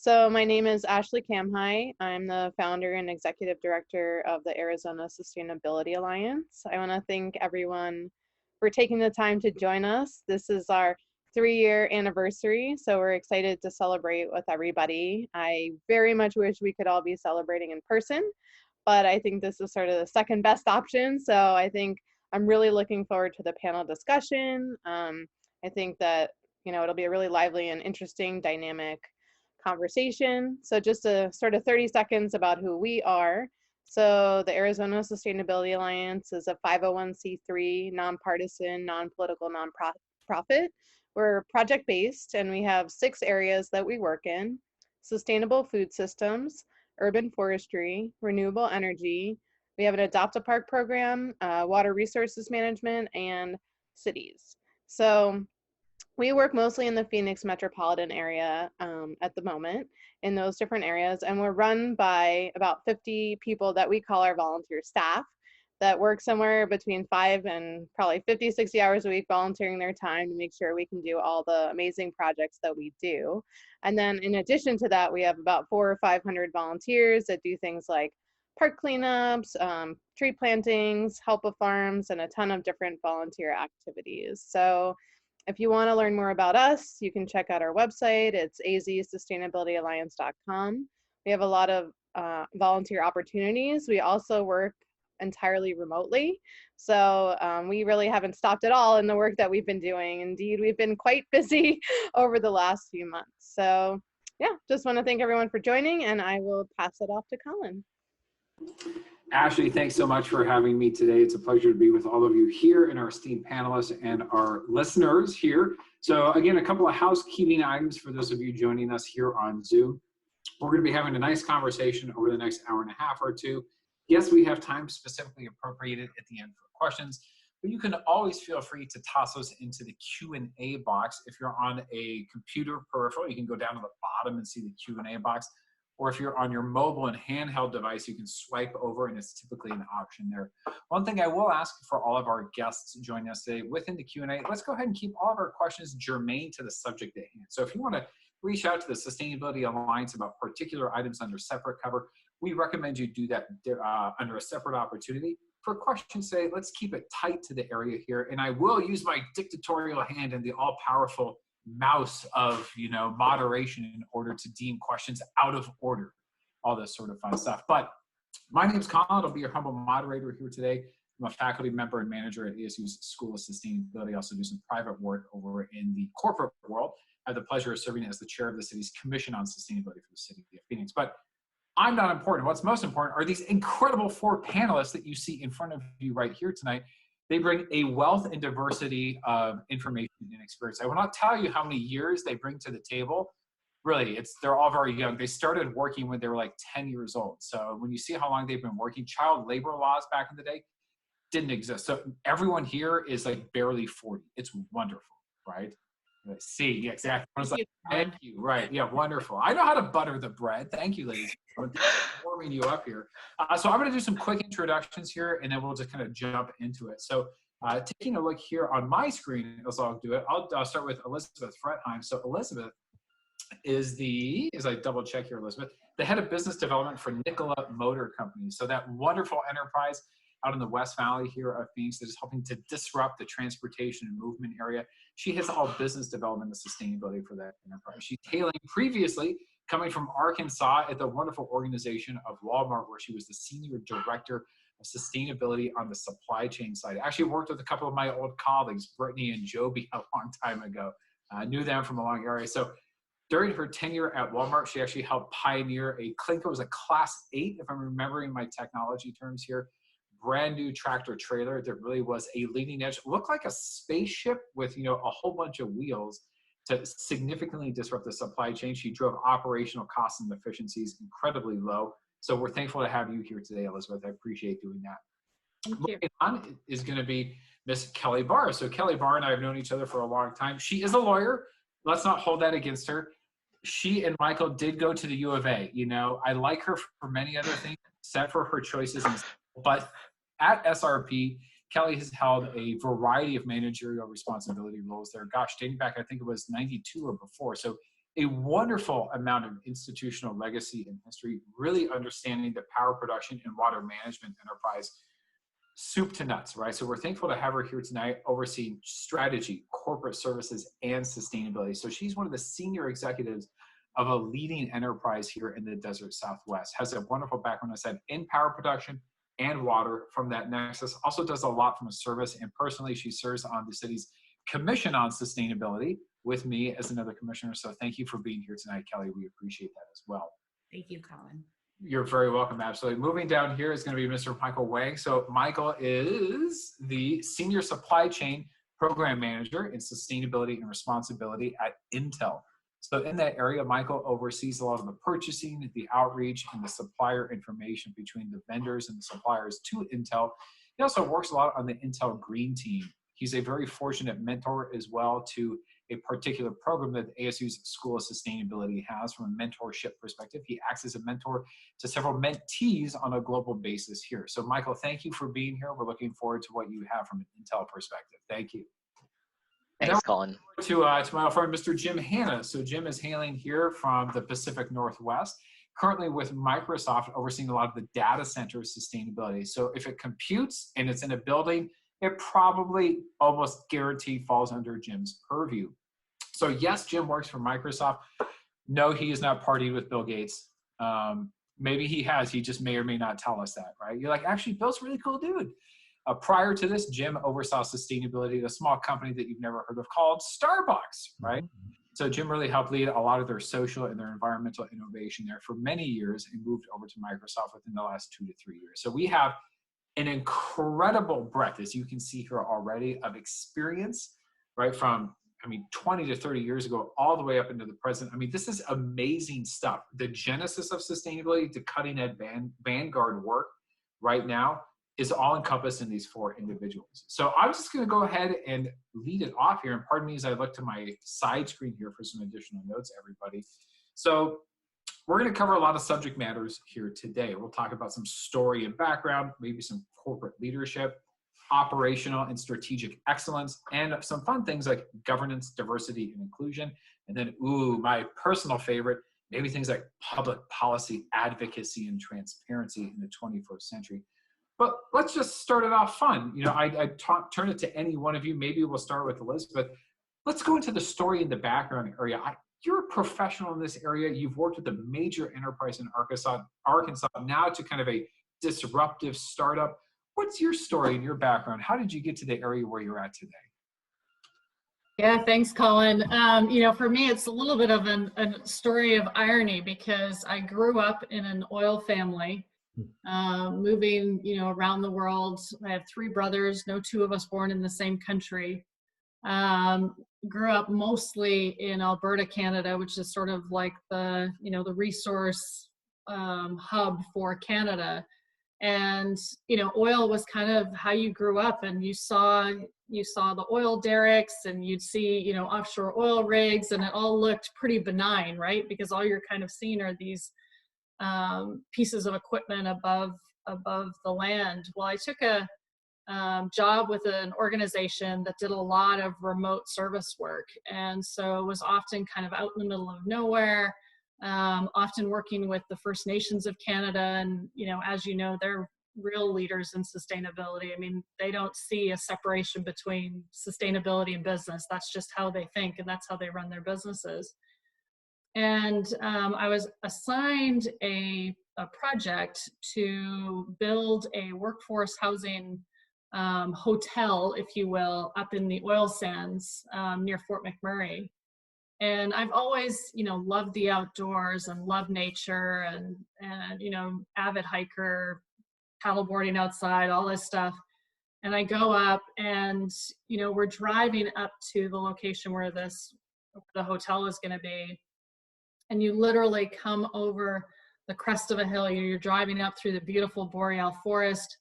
So my name is Ashley Kamhai. I'm the founder and executive director of the Arizona Sustainability Alliance. I want to thank everyone for taking the time to join us. This is our 3-year anniversary, so we're excited to celebrate with everybody. I very much wish we could all be celebrating in person, but I think this is sort of the second best option. So I think I'm really looking forward to the panel discussion. I think that, it'll be a really lively and interesting dynamic conversation. So just a sort of 30 seconds about who we are. So the Arizona Sustainability Alliance is a 501c3, nonpartisan, non-political nonprofit. We're project-based and we have 6 areas that we work in: sustainable food systems, urban forestry, renewable energy. We have an Adopt a Park program, water resources management, and cities. So we work mostly in the Phoenix metropolitan area at the moment in those different areas, and we're run by about 50 people that we call our volunteer staff that work somewhere between 5 and probably 50, 60 hours a week volunteering their time to make sure we can do all the amazing projects that we do. And then in addition to that, we have about 400 or 500 volunteers that do things like park cleanups, tree plantings, help of farms, and a ton of different volunteer activities. So if you want to learn more about us, you can check out our website. It's azsustainabilityalliance.com. We have a lot of volunteer opportunities. We also work entirely remotely. So we really haven't stopped at all in the work that we've been doing. Indeed, we've been quite busy over the last few months. So yeah, just want to thank everyone for joining, and I will pass it off to Colin. Ashley, thanks so much for having me today. It's a pleasure to be with all of you here and our esteemed panelists and our listeners here. So again, a couple of housekeeping items for those of you joining us here on Zoom. We're going to be having a nice conversation over the next hour and a half or two. Yes, we have time specifically appropriated at the end for questions, but you can always feel free to toss those into the Q&A box. If you're on a computer peripheral, you can go down to the bottom and see the Q&A box. Or if you're on your mobile and handheld device, you can swipe over and it's typically an option there. One thing I will ask for all of our guests joining us today within the Q&A, let's go ahead and keep all of our questions germane to the subject at hand. So if you want to reach out to the Sustainability Alliance about particular items under separate cover, we recommend you do that under a separate opportunity. For questions today, let's keep it tight to the area here. And I will use my dictatorial hand and the all-powerful mouse of moderation in order to deem questions out of order, all this sort of fun stuff. But my name's Colin. I'll be your humble moderator here today. I'm a faculty member and manager at ASU's School of Sustainability. I also do some private work over in the corporate world. I have the pleasure of serving as the chair of the city's Commission on Sustainability for the City of Phoenix. But I'm not important. What's most important are these incredible 4 panelists that you see in front of you right here tonight. They bring a wealth and diversity of information and experience. I will not tell you how many years they bring to the table. Really, they're all very young. They started working when they were like 10 years old. So when you see how long they've been working, child labor laws back in the day didn't exist. So everyone here is like barely 40. It's wonderful, right? See, yeah, exactly. I was like, thank you. Right. Yeah, wonderful. I know how to butter the bread. Thank you, ladies. Warming you up here. So I'm going to do some quick introductions here, and then we'll just kind of jump into it. So taking a look here on my screen, as I'll do it, I'll start with Elizabeth Fretheim. So Elizabeth is as I double check here, Elizabeth, the head of business development for Nikola Motor Company. So that wonderful enterprise out in the West Valley here of Phoenix that is helping to disrupt the transportation and movement area. She has all business development and sustainability for that enterprise. She's hailing previously coming from Arkansas at the wonderful organization of Walmart, where she was the senior director of sustainability on the supply chain side. I actually worked with a couple of my old colleagues, Brittany and Joby, a long time ago. I knew them from a long area. So during her tenure at Walmart, she actually helped pioneer I think it was a Class 8, if I'm remembering my technology terms here, brand new tractor trailer that really was a leading edge, looked like a spaceship with a whole bunch of wheels to significantly disrupt the supply chain. She drove operational costs and efficiencies incredibly low. So we're thankful to have you here today, Elizabeth. I appreciate doing that. Thank you. Moving on is going to be Miss Kelly Barr. So Kelly Barr and I have known each other for a long time. She is a lawyer. Let's not hold that against her. She and Michael did go to the U of A. I like her for many other things, except for her choices. But at SRP, Kelly has held a variety of managerial responsibility roles there. Gosh, dating back, I think it was 92 or before. So a wonderful amount of institutional legacy and history, really understanding the power production and water management enterprise soup to nuts, right? So we're thankful to have her here tonight overseeing strategy, corporate services, and sustainability. So she's one of the senior executives of a leading enterprise here in the Desert Southwest, has a wonderful background, I said, in power production and water from that nexus, also does a lot from a service, and personally, she serves on the city's Commission on Sustainability with me as another commissioner. So thank you for being here tonight, Kelly. We appreciate that as well. Thank you, Colin. You're very welcome, absolutely. Moving down here is going to be Mr. Michael Wang. So Michael is the Senior Supply Chain Program Manager in Sustainability and Responsibility at Intel. So in that area, Michael oversees a lot of the purchasing, the outreach, and the supplier information between the vendors and the suppliers to Intel. He also works a lot on the Intel Green Team. He's a very fortunate mentor as well to a particular program that ASU's School of Sustainability has from a mentorship perspective. He acts as a mentor to several mentees on a global basis here. So Michael, thank you for being here. We're looking forward to what you have from an Intel perspective. Thank you. Thanks, Colin. To my old friend, Mr. Jim Hanna. So Jim is hailing here from the Pacific Northwest, currently with Microsoft, overseeing a lot of the data center sustainability. So if it computes and it's in a building, it probably almost guaranteed falls under Jim's purview. So yes, Jim works for Microsoft. No, he has not partied with Bill Gates. Maybe he has, he just may or may not tell us that, right? You're like, actually, Bill's a really cool dude. Prior to this, Jim oversaw sustainability at a small company that you've never heard of called Starbucks, right? So Jim really helped lead a lot of their social and their environmental innovation there for many years and moved over to Microsoft within the last 2 to 3 years. So we have an incredible breadth, as you can see here already, of experience, right? From, 20 to 30 years ago, all the way up into the present. This is amazing stuff. The genesis of sustainability to cutting edge vanguard work right now is all encompassed in these 4 individuals. So I'm just gonna go ahead and lead it off here. And pardon me as I look to my side screen here for some additional notes, everybody. So we're gonna cover a lot of subject matters here today. We'll talk about some story and background, maybe some corporate leadership, operational and strategic excellence, and some fun things like governance, diversity, and inclusion. And then, my personal favorite, maybe things like public policy, advocacy, and transparency in the 21st century. But let's just start it off fun. I turn it to any one of you. Maybe we'll start with Elizabeth. Let's go into the story in the background area. You're a professional in this area. You've worked with a major enterprise in Arkansas, now to kind of a disruptive startup. What's your story and your background? How did you get to the area where you're at today? Yeah, thanks, Colin. For me, it's a little bit of a story of irony because I grew up in an oil family, moving, around the world. I have 3 brothers, no 2 of us born in the same country. Grew up mostly in Alberta, Canada, which is sort of like the, the resource hub for Canada. And, oil was kind of how you grew up, and you saw the oil derricks, and you'd see, offshore oil rigs, and it all looked pretty benign, right? Because all you're kind of seeing are these pieces of equipment above the land. Well, I took a job with an organization that did a lot of remote service work, and so was often kind of out in the middle of nowhere, often working with the First Nations of Canada. And as you know, they're real leaders in sustainability. They don't see a separation between sustainability and business. That's just how they think, and that's how they run their businesses. And I was assigned a project to build a workforce housing hotel, if you will, up in the oil sands near Fort McMurray. And I've always, loved the outdoors and loved nature and avid hiker, paddleboarding outside, all this stuff. And I go up and, we're driving up to the location where the hotel is going to be. And you literally come over the crest of a hill. You're driving up through the beautiful boreal forest.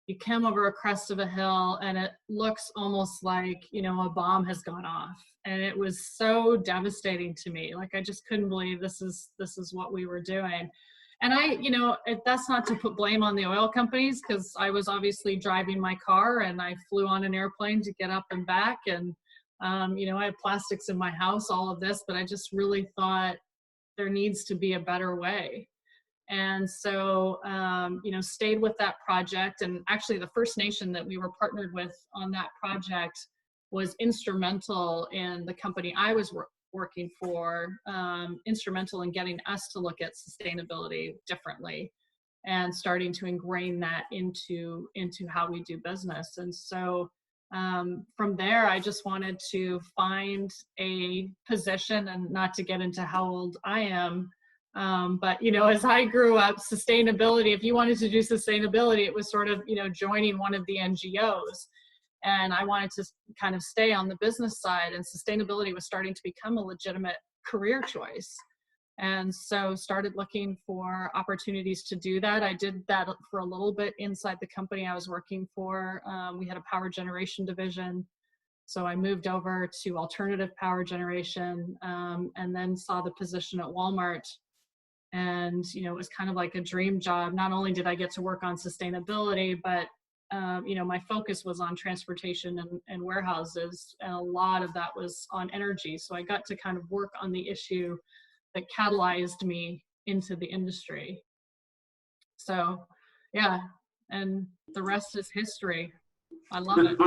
You come over a crest of a hill, and it looks almost like, a bomb has gone off. And it was so devastating to me. Like, I just couldn't believe this is what we were doing. And that's not to put blame on the oil companies, because I was obviously driving my car, and I flew on an airplane to get up and back. And I have plastics in my house, all of this, but I just really thought there needs to be a better way. And so, stayed with that project. And actually the First Nation that we were partnered with on that project was instrumental in the company I was working for, instrumental in getting us to look at sustainability differently and starting to ingrain that into how we do business. And so from there, I just wanted to find a position, and not to get into how old I am, but as I grew up, sustainability, if you wanted to do sustainability, it was sort of, joining one of the NGOs. And I wanted to kind of stay on the business side, and sustainability was starting to become a legitimate career choice. And so started looking for opportunities to do that. I did that for a little bit inside the company I was working for. We had a power generation division. So I moved over to alternative power generation, and then saw the position at Walmart. And, it was kind of like a dream job. Not only did I get to work on sustainability, but, my focus was on transportation and warehouses. And a lot of that was on energy. So I got to kind of work on the issue that catalyzed me into the industry. So, yeah, and the rest is history. I love it.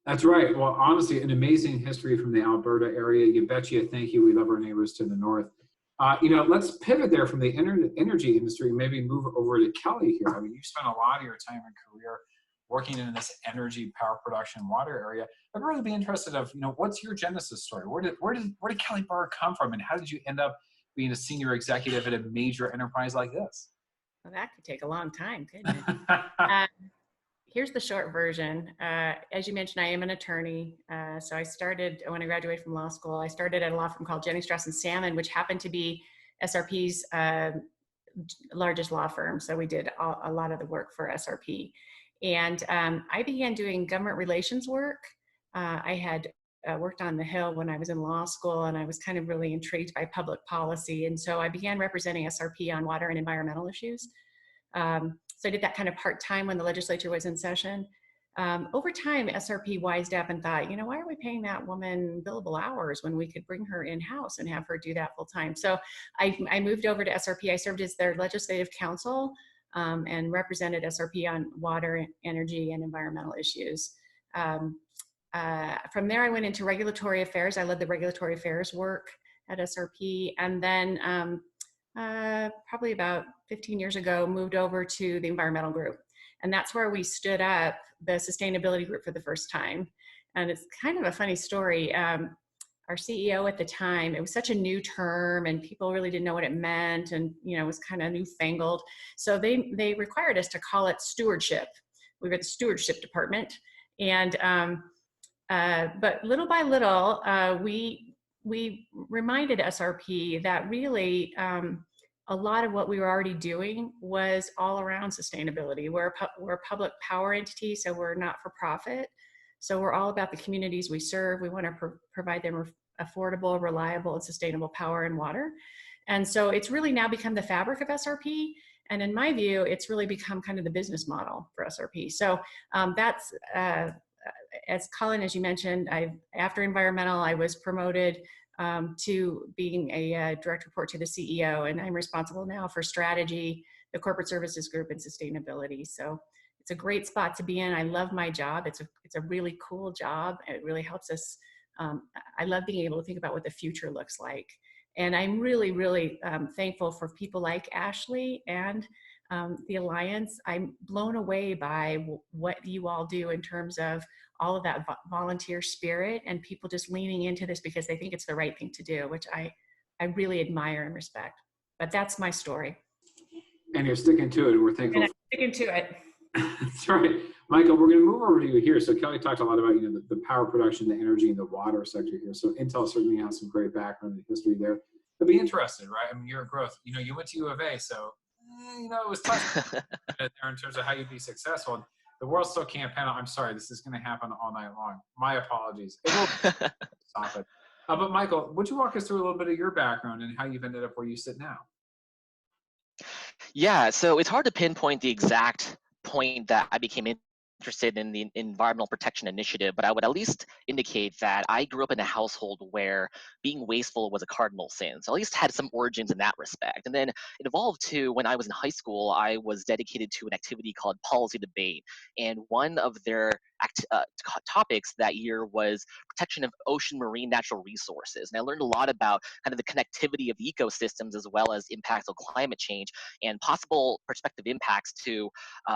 That's right. Well, honestly, an amazing history from the Alberta area. You betcha. Thank you. We love our neighbors to the north. Let's pivot there from the energy industry and maybe move over to Kelly here. I mean, you spent a lot of your time and career working in this energy, power production, water area. I'd really be interested of, what's your genesis story? Where did Kelly Barr come from, and how did you end up being a senior executive at a major enterprise like this? Well, that could take a long time, couldn't it? Here's the short version. As you mentioned, I am an attorney. So I started, when I graduated from law school, I started at a law firm called Jennings, Straus & Salmon, which happened to be SRP's largest law firm. So we did a lot of the work for SRP. And I began doing government relations work. I had worked on the Hill when I was in law school, and I was kind of really intrigued by public policy. And so I began representing SRP on water and environmental issues. So I did that kind of part-time when the legislature was in session. Over time, SRP wised up and thought, why are we paying that woman billable hours when we could bring her in-house and have her do that full-time? So I moved over to SRP. I served as their legislative counsel and represented SRP on water, energy, and environmental issues. From there, I went into regulatory affairs. I led the regulatory affairs work at SRP. And then probably about 15 years ago, moved over to the environmental group. And that's where we stood up the sustainability group for the first time. And it's kind of a funny story. Our CEO at the time, it was such a new term and people really didn't know what it meant, and it was kind of newfangled. So they required us to call it stewardship. We were the stewardship department. And but little by little, we reminded SRP that really a lot of what we were already doing was all around sustainability. We're a public power entity, so we're not for profit. So we're all about the communities we serve. We want to provide them affordable, reliable, and sustainable power and water. And so it's really now become the fabric of SRP. And in my view, it's really become kind of the business model for SRP. So that's, as Colin, as you mentioned, after environmental, I was promoted to being a direct report to the CEO, and I'm responsible now for strategy, the corporate services group, and sustainability. So it's a great spot to be in. I love my job. It's a really cool job. It really helps us. I love being able to think about what the future looks like. And I'm really, really thankful for people like Ashley and the Alliance. I'm blown away by what you all do in terms of all of that volunteer spirit and people just leaning into this because they think it's the right thing to do, which I really admire and respect. But that's my story. And you're sticking to it. We're thankful. And I'm sticking to it. That's right. Michael, we're going to move over to you here. So Kelly talked a lot about, the power production, the energy, and the water sector here. So Intel certainly has some great background and history there. But be interested, right? I mean, your growth, you went to U of A, so, it was tough there in terms of how you'd be successful. The world still can't pan out. I'm sorry, this is going to happen all night long. My apologies. It will stop it. But Michael, would you walk us through a little bit of your background and how you've ended up where you sit now? Yeah, so it's hard to pinpoint the exact point that I became interested in the environmental protection initiative, but I would at least indicate that I grew up in a household where being wasteful was a cardinal sin. So at least had some origins in that respect. And then it evolved to when I was in high school, I was dedicated to an activity called policy debate. And one of their topics that year was protection of ocean marine natural resources. And I learned a lot about kind of the connectivity of ecosystems as well as impacts of climate change and possible prospective impacts to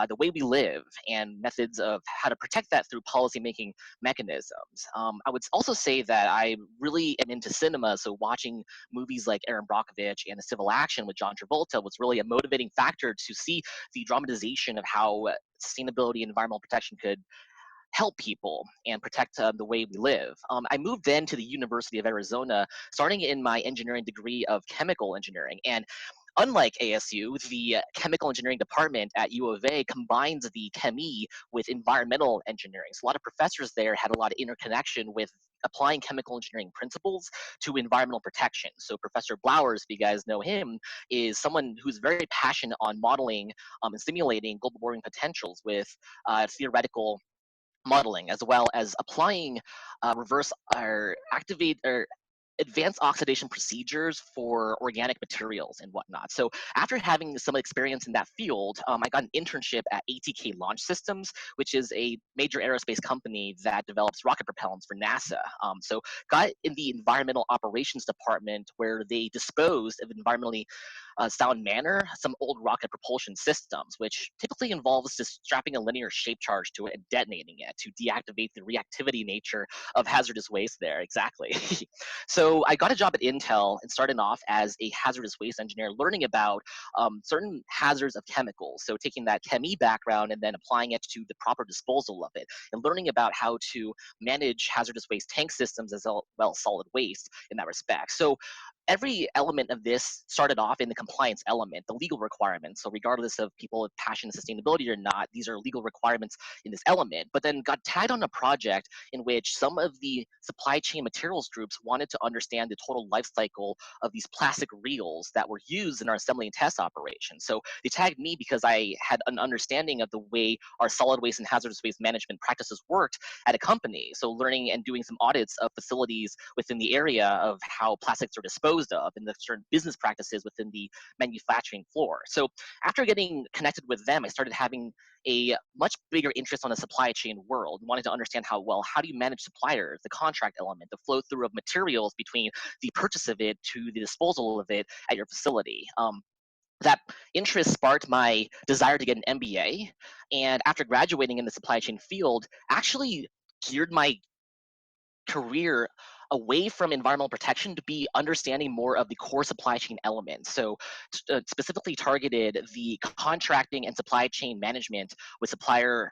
the way we live and methods of how to protect that through policymaking mechanisms. I would also say that I really am into cinema, so watching movies like Aaron Brockovich and The Civil Action with John Travolta was really a motivating factor to see the dramatization of how sustainability and environmental protection could help people and protect the way we live. I moved then to the University of Arizona, starting in my engineering degree of chemical engineering. And unlike ASU, the chemical engineering department at U of A combines the chemie with environmental engineering. So a lot of professors there had a lot of interconnection with applying chemical engineering principles to environmental protection. So Professor Blowers, if you guys know him, is someone who's very passionate on modeling and simulating global warming potentials with theoretical modeling, as well as applying reverse or activate or advanced oxidation procedures for organic materials and whatnot. So after having some experience in that field, I got an internship at ATK Launch Systems, which is a major aerospace company that develops rocket propellants for NASA. So got in the environmental operations department where they disposed of environmentally sound manner some old rocket propulsion systems, which typically involves just strapping a linear shape charge to it and detonating it to deactivate the reactivity nature of hazardous waste there. Exactly. So I got a job at Intel and started off as a hazardous waste engineer, learning about certain hazards of chemicals. So taking that chemie background and then applying it to the proper disposal of it, and learning about how to manage hazardous waste tank systems as well as solid waste in that respect. So every element of this started off in the compliance element, the legal requirements. So regardless of people with passion and sustainability or not, these are legal requirements in this element, but then got tagged on a project in which some of the supply chain materials groups wanted to understand the total life cycle of these plastic reels that were used in our assembly and test operations. So they tagged me because I had an understanding of the way our solid waste and hazardous waste management practices worked at a company. So learning and doing some audits of facilities within the area of how plastics are disposed of and the certain business practices within the manufacturing floor. So after getting connected with them, I started having a much bigger interest on the supply chain world, wanting to understand how do you manage suppliers, the contract element, the flow through of materials between the purchase of it to the disposal of it at your facility. That interest sparked my desire to get an MBA, and after graduating in the supply chain field, actually geared my career away from environmental protection to be understanding more of the core supply chain elements. So specifically targeted the contracting and supply chain management with supplier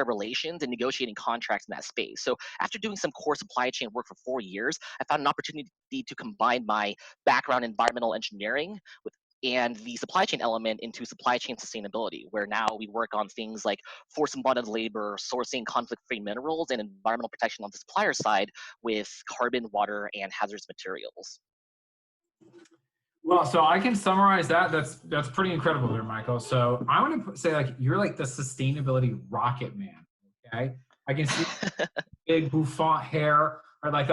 relations and negotiating contracts in that space. So after doing some core supply chain work for 4 years, I found an opportunity to combine my background in environmental engineering with and the supply chain element into supply chain sustainability, where now we work on things like forced and bonded labor, sourcing conflict-free minerals, and environmental protection on the supplier side with carbon, water, and hazardous materials. Well, so I can summarize that. That's pretty incredible there, Michael. So I want to say, like, you're like the sustainability rocket man. Okay, I can see big bouffant hair, or like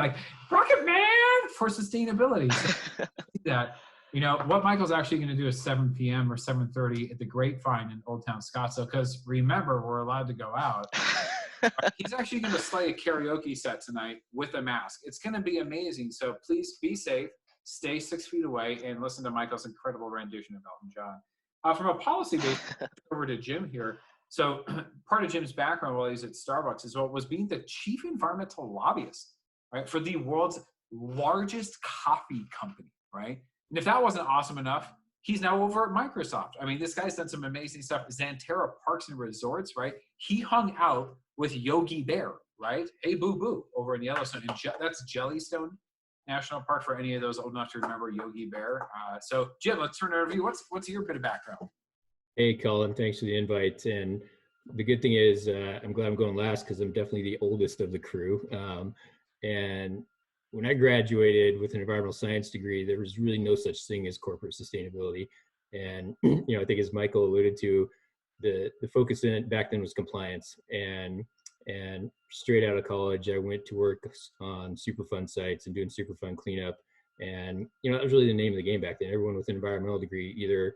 rocket man for sustainability. So that. You know, what Michael's actually going to do is 7 p.m. or 7:30 at the Grapevine in Old Town Scottsdale, because remember, we're allowed to go out. He's actually going to slay a karaoke set tonight with a mask. It's going to be amazing. So please be safe, stay 6 feet away, and listen to Michael's incredible rendition of Elton John. From a policy base, over to Jim here. So part of Jim's background while he's at Starbucks is what was being the chief environmental lobbyist, right, for the world's largest coffee company, right? And if that wasn't awesome enough, he's now over at Microsoft. I mean, this guy's done some amazing stuff. Xanterra Parks and Resorts, right? He hung out with Yogi Bear, right? Hey, boo boo, over in Yellowstone. And that's Jellystone National Park for any of those old enough to remember Yogi Bear. So, Jim, let's turn it over to you. What's your bit of background? Hey, Colin, thanks for the invite. And the good thing is, I'm glad I'm going last because I'm definitely the oldest of the crew. And when I graduated with an environmental science degree, there was really no such thing as corporate sustainability. And, I think as Michael alluded to, the focus back then was compliance. And straight out of college, I went to work on Superfund sites and doing Superfund cleanup. And, that was really the name of the game back then. Everyone with an environmental degree either,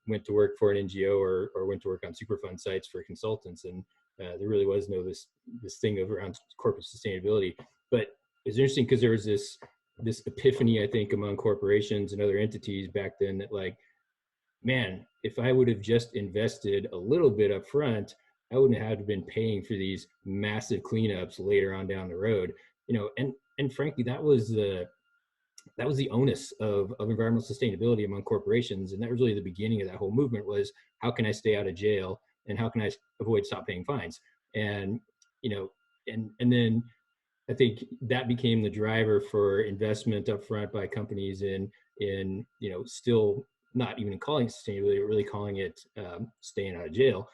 went to work for an NGO or went to work on Superfund sites for consultants. And there really was no this thing around corporate sustainability. But it's interesting because there was this epiphany, I think, among corporations and other entities back then that, like, man, if I would have just invested a little bit up front, I wouldn't have been paying for these massive cleanups later on down the road. And frankly, that was the onus of environmental sustainability among corporations. And that was really the beginning of that whole movement, was how can I stay out of jail and how can I avoid stop paying fines? And, and then I think that became the driver for investment up front by companies in still not even calling it sustainability, but really calling it staying out of jail.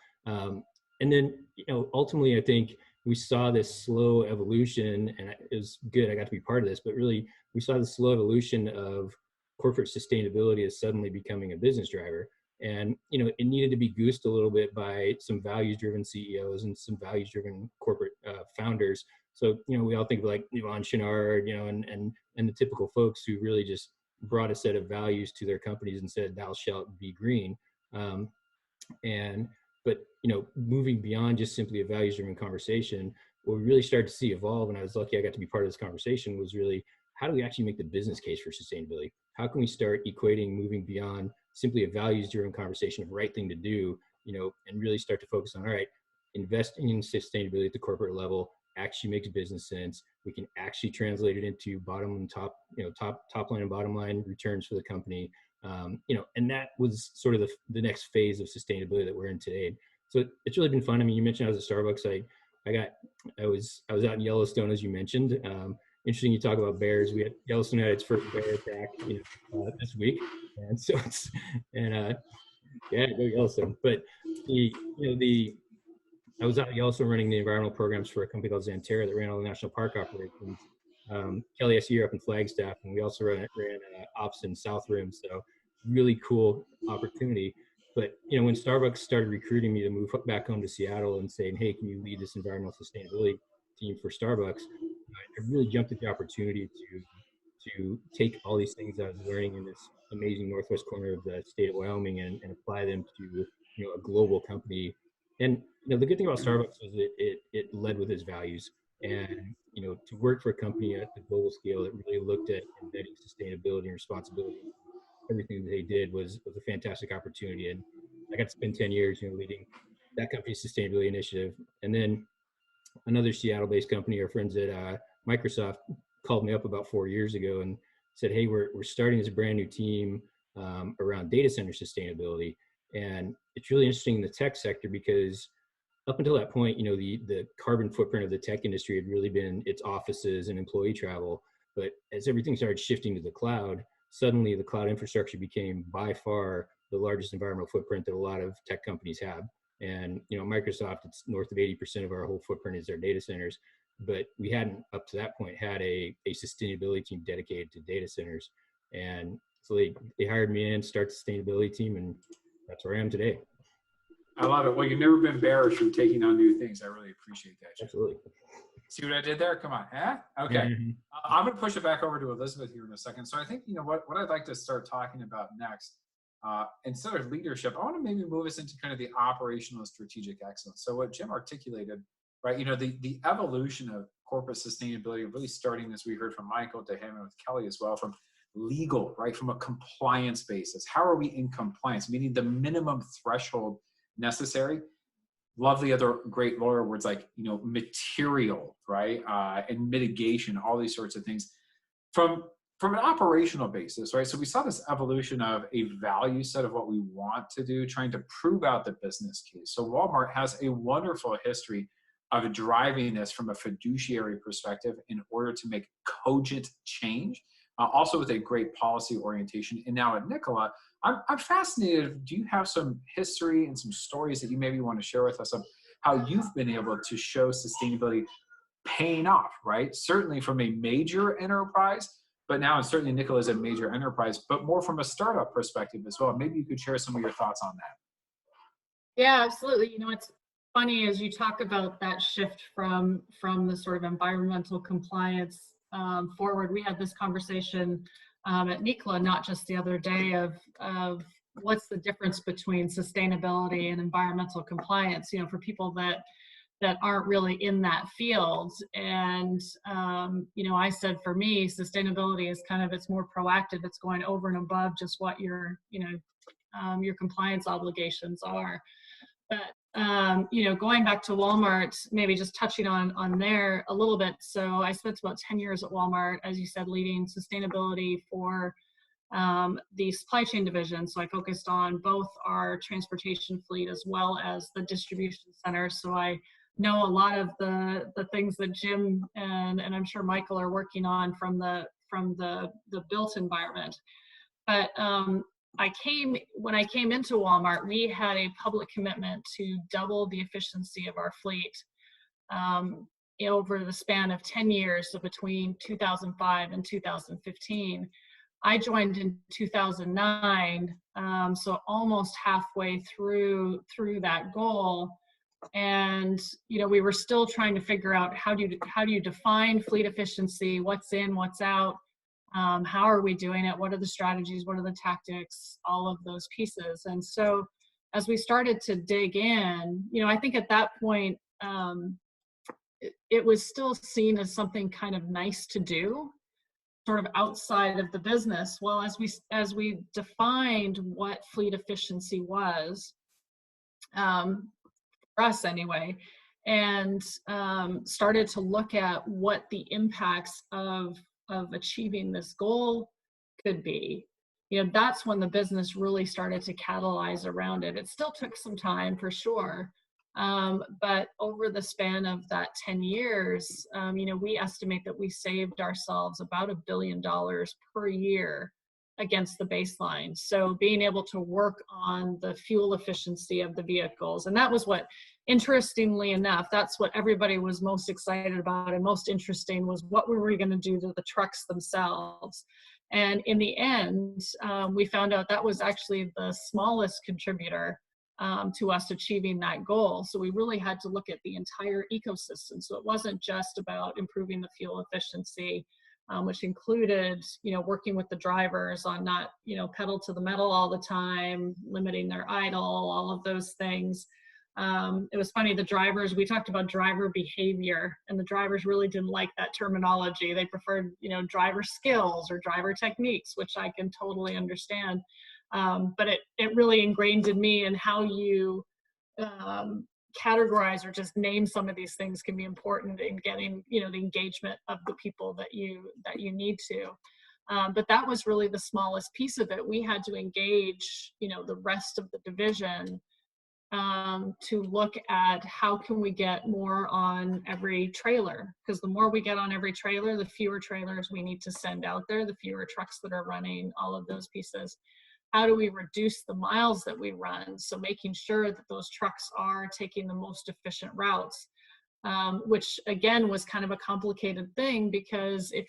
And then, ultimately, I think we saw this slow evolution, and it was good, I got to be part of this, but really we saw the slow evolution of corporate sustainability as suddenly becoming a business driver. And, it needed to be goosed a little bit by some values-driven CEOs and some values-driven corporate founders. So, we all think of like Yvon Chouinard, and the typical folks who really just brought a set of values to their companies and said, "Thou shalt be green." But moving beyond just simply a values-driven conversation, what we really started to see evolve, and I was lucky I got to be part of this conversation, was really, how do we actually make the business case for sustainability? How can we start equating moving beyond simply a values-driven conversation of right thing to do, and really start to focus on, all right, investing in sustainability at the corporate level actually makes business sense. We can actually translate it into bottom and top line and bottom line returns for the company. And that was sort of the next phase of sustainability that we're in today. So it's really been fun. I mean, you mentioned I was at Starbucks. I was out in Yellowstone, as you mentioned. Interesting you talk about bears. We had Yellowstone had its first bear attack, this week, and so go Yellowstone. But I was out at Yellowstone running the environmental programs for a company called Xanterra that ran all the national park operations. Kelly, I see you're up in Flagstaff, and we also ran ops in South Rim. So really cool opportunity. But when Starbucks started recruiting me to move back home to Seattle and saying, "Hey, can you lead this environmental sustainability team for Starbucks?" I really jumped at the opportunity to take all these things I was learning in this amazing northwest corner of the state of Wyoming and apply them to a global company. And the good thing about Starbucks is it led with its values. And to work for a company at the global scale that really looked at embedding sustainability and responsibility, everything that they did was a fantastic opportunity. And I got to spend 10 years leading that company's sustainability initiative. And then another Seattle-based company, our friends at Microsoft, called me up about 4 years ago and said, "Hey, we're starting this brand new team around data center sustainability." And it's really interesting in the tech sector because up until that point, the carbon footprint of the tech industry had really been its offices and employee travel. But as everything started shifting to the cloud, suddenly the cloud infrastructure became by far the largest environmental footprint that a lot of tech companies have. And Microsoft, it's north of 80% of our whole footprint is their data centers. But we hadn't, up to that point, had a sustainability team dedicated to data centers. And so they hired me in, start the sustainability team, and that's where I am today. I love it. Well, you've never been bearish from taking on new things. I really appreciate that. Absolutely. See what I did there? Come on. Eh? Okay. Mm-hmm. I'm going to push it back over to Elizabeth here in a second. So I think, what I'd like to start talking about next, instead of leadership, I want to maybe move us into kind of the operational and strategic excellence. So what Jim articulated, right, the evolution of corporate sustainability, really starting, as we heard from Michael, to him, and with Kelly as well, from legal, right, from a compliance basis. How are we in compliance? Meaning the minimum threshold necessary. Lovely other great lawyer words like, material, right, and mitigation, all these sorts of things. From an operational basis, right, so we saw this evolution of a value set of what we want to do, trying to prove out the business case. So Walmart has a wonderful history of driving this from a fiduciary perspective in order to make cogent change, also with a great policy orientation. And now at Nikola, I'm fascinated. Do you have some history and some stories that you maybe want to share with us of how you've been able to show sustainability paying off, right? Certainly from a major enterprise, but now certainly Nikola is a major enterprise, but more from a startup perspective as well. Maybe you could share some of your thoughts on that. Yeah, absolutely. You know, it's funny as you talk about that shift from the sort of environmental compliance forward. We had this conversation at Nikola not just the other day of what's the difference between sustainability and environmental compliance. You know, for people that aren't really in that field. And you know, I said for me, sustainability is kind of, it's more proactive. It's going over and above just what your your compliance obligations are. But you know, going back to Walmart, maybe just touching on there a little bit. So I spent about 10 years at Walmart, as you said, leading sustainability for the supply chain division. So I focused on both our transportation fleet as well as the distribution center. So I know a lot of the things that Jim and I'm sure Michael are working on from the built environment. But when I came into Walmart, we had a public commitment to double the efficiency of our fleet over the span of 10 years, so between 2005 and 2015. I joined in 2009, so almost halfway through that goal. And you know, we were still trying to figure out how do you define fleet efficiency, what's in, what's out. How are we doing it? What are the strategies? What are the tactics? All of those pieces. And so as we started to dig in, you know, I think at that point, it was still seen as something kind of nice to do, sort of outside of the business. Well, as we defined what fleet efficiency was, for us anyway, and started to look at what the impacts of achieving this goal could be, you know, that's when the business really started to catalyze around it. It still took some time for sure, but over the span of that 10 years, you know, we estimate that we saved ourselves about $1 billion per year against the baseline. So being able to work on the fuel efficiency of the vehicles, and that was what, interestingly enough, that's what everybody was most excited about and most interesting, was what were we going to do to the trucks themselves. And in the end, we found out that was actually the smallest contributor to us achieving that goal. So we really had to look at the entire ecosystem. So it wasn't just about improving the fuel efficiency, which included, you know, working with the drivers on not, you know, pedal to the metal all the time, limiting their idle, all of those things. It was funny, the drivers, we talked about driver behavior, and the drivers really didn't like that terminology. They preferred, you know, driver skills or driver techniques, which I can totally understand. But it really ingrained in me, and how you categorize or just name some of these things can be important in getting, you know, the engagement of the people that you need to. But that was really the smallest piece of it. We had to engage, you know, the rest of the division to look at how can we get more on every trailer, because the more we get on every trailer, the fewer trailers we need to send out there, the fewer trucks that are running, all of those pieces. How do we reduce the miles that we run? So making sure that those trucks are taking the most efficient routes, which again was kind of a complicated thing, because if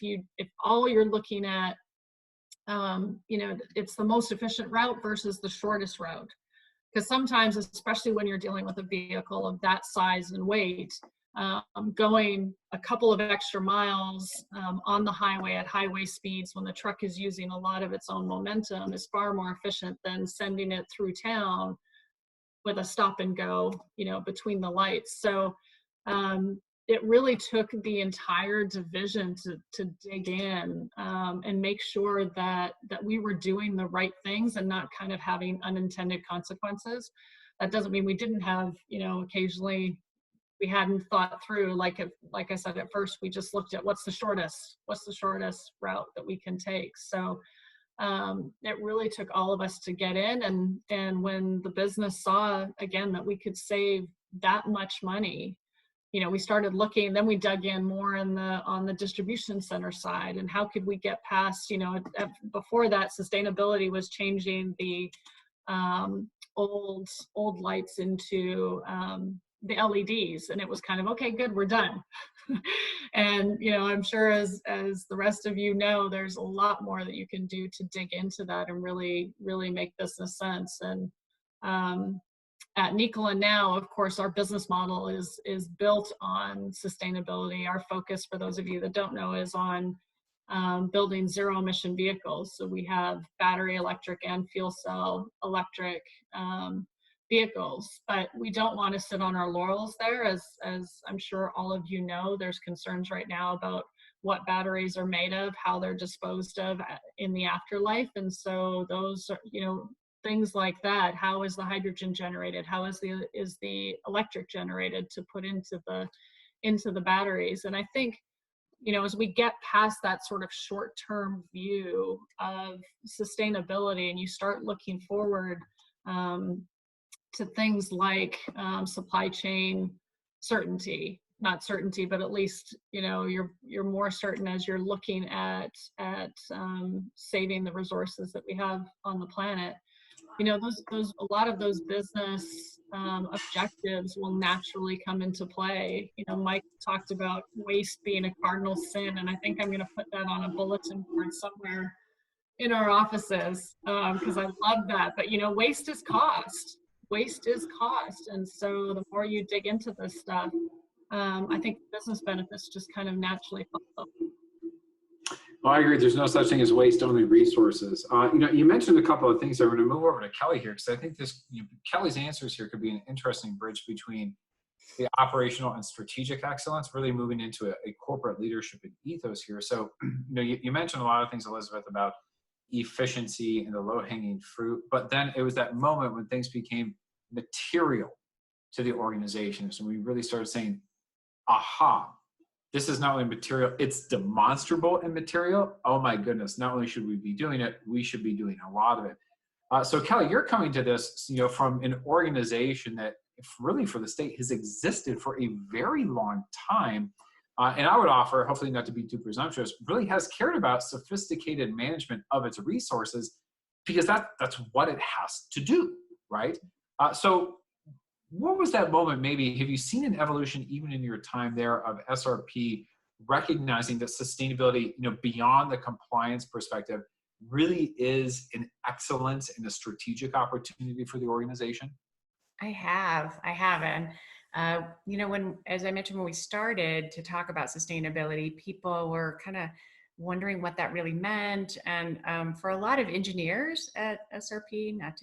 all you're looking at, you know, it's the most efficient route versus the shortest route. Because sometimes, especially when you're dealing with a vehicle of that size and weight, going a couple of extra miles on the highway at highway speeds when the truck is using a lot of its own momentum is far more efficient than sending it through town with a stop and go, you know, between the lights. So it really took the entire division to dig in and make sure that we were doing the right things and not kind of having unintended consequences. That doesn't mean we didn't have, you know, occasionally we hadn't thought through, like I said, at first we just looked at what's the shortest route that we can take. So it really took all of us to get in, and when the business saw again that we could save that much money, you know, we started looking, then we dug in more on the distribution center side, and how could we get past, you know, before that, sustainability was changing the old lights into the LEDs, and it was kind of, okay, good, we're done. And, you know, I'm sure as the rest of you know, there's a lot more that you can do to dig into that and really, really make business sense. And at Nikola now, of course, our business model is built on sustainability. Our focus, for those of you that don't know, is on building zero emission vehicles. So we have battery electric and fuel cell electric vehicles, but we don't want to sit on our laurels there. As I'm sure all of you know, there's concerns right now about what batteries are made of, how they're disposed of in the afterlife. And so those are, you know, things like that. How is the hydrogen generated? How is the electric generated to put into the batteries? And I think, you know, as we get past that sort of short-term view of sustainability and you start looking forward to things like supply chain certainty, not certainty, but at least, you know, you're more certain as you're looking at saving the resources that we have on the planet. You know, those a lot of those business objectives will naturally come into play. You know, Mike talked about waste being a cardinal sin, and I think I'm going to put that on a bulletin board somewhere in our offices because I love that. But you know, waste is cost. Waste is cost, and so the more you dig into this stuff, I think business benefits just kind of naturally follow. Well, I agree. There's no such thing as waste, only resources. You know, you mentioned a couple of things. I'm going to move over to Kelly here because I think Kelly's answers here could be an interesting bridge between the operational and strategic excellence, really moving into a corporate leadership and ethos here. So, you know, you mentioned a lot of things, Elizabeth, about efficiency and the low-hanging fruit, but then it was that moment when things became material to the organization. So we really started saying, aha, this is not only material, it's demonstrable and material. Oh my goodness, not only should we be doing it, we should be doing a lot of it. So Kelly, you're coming to this, you know, from an organization that really for the state has existed for a very long time. And I would offer, hopefully not to be too presumptuous, really has cared about sophisticated management of its resources because that's what it has to do, right? So what was that moment? Maybe have you seen an evolution even in your time there of SRP recognizing that sustainability, you know, beyond the compliance perspective, really is an excellence and a strategic opportunity for the organization? I have, and you know, as I mentioned, when we started to talk about sustainability, people were kind of wondering what that really meant, and for a lot of engineers at SRP, not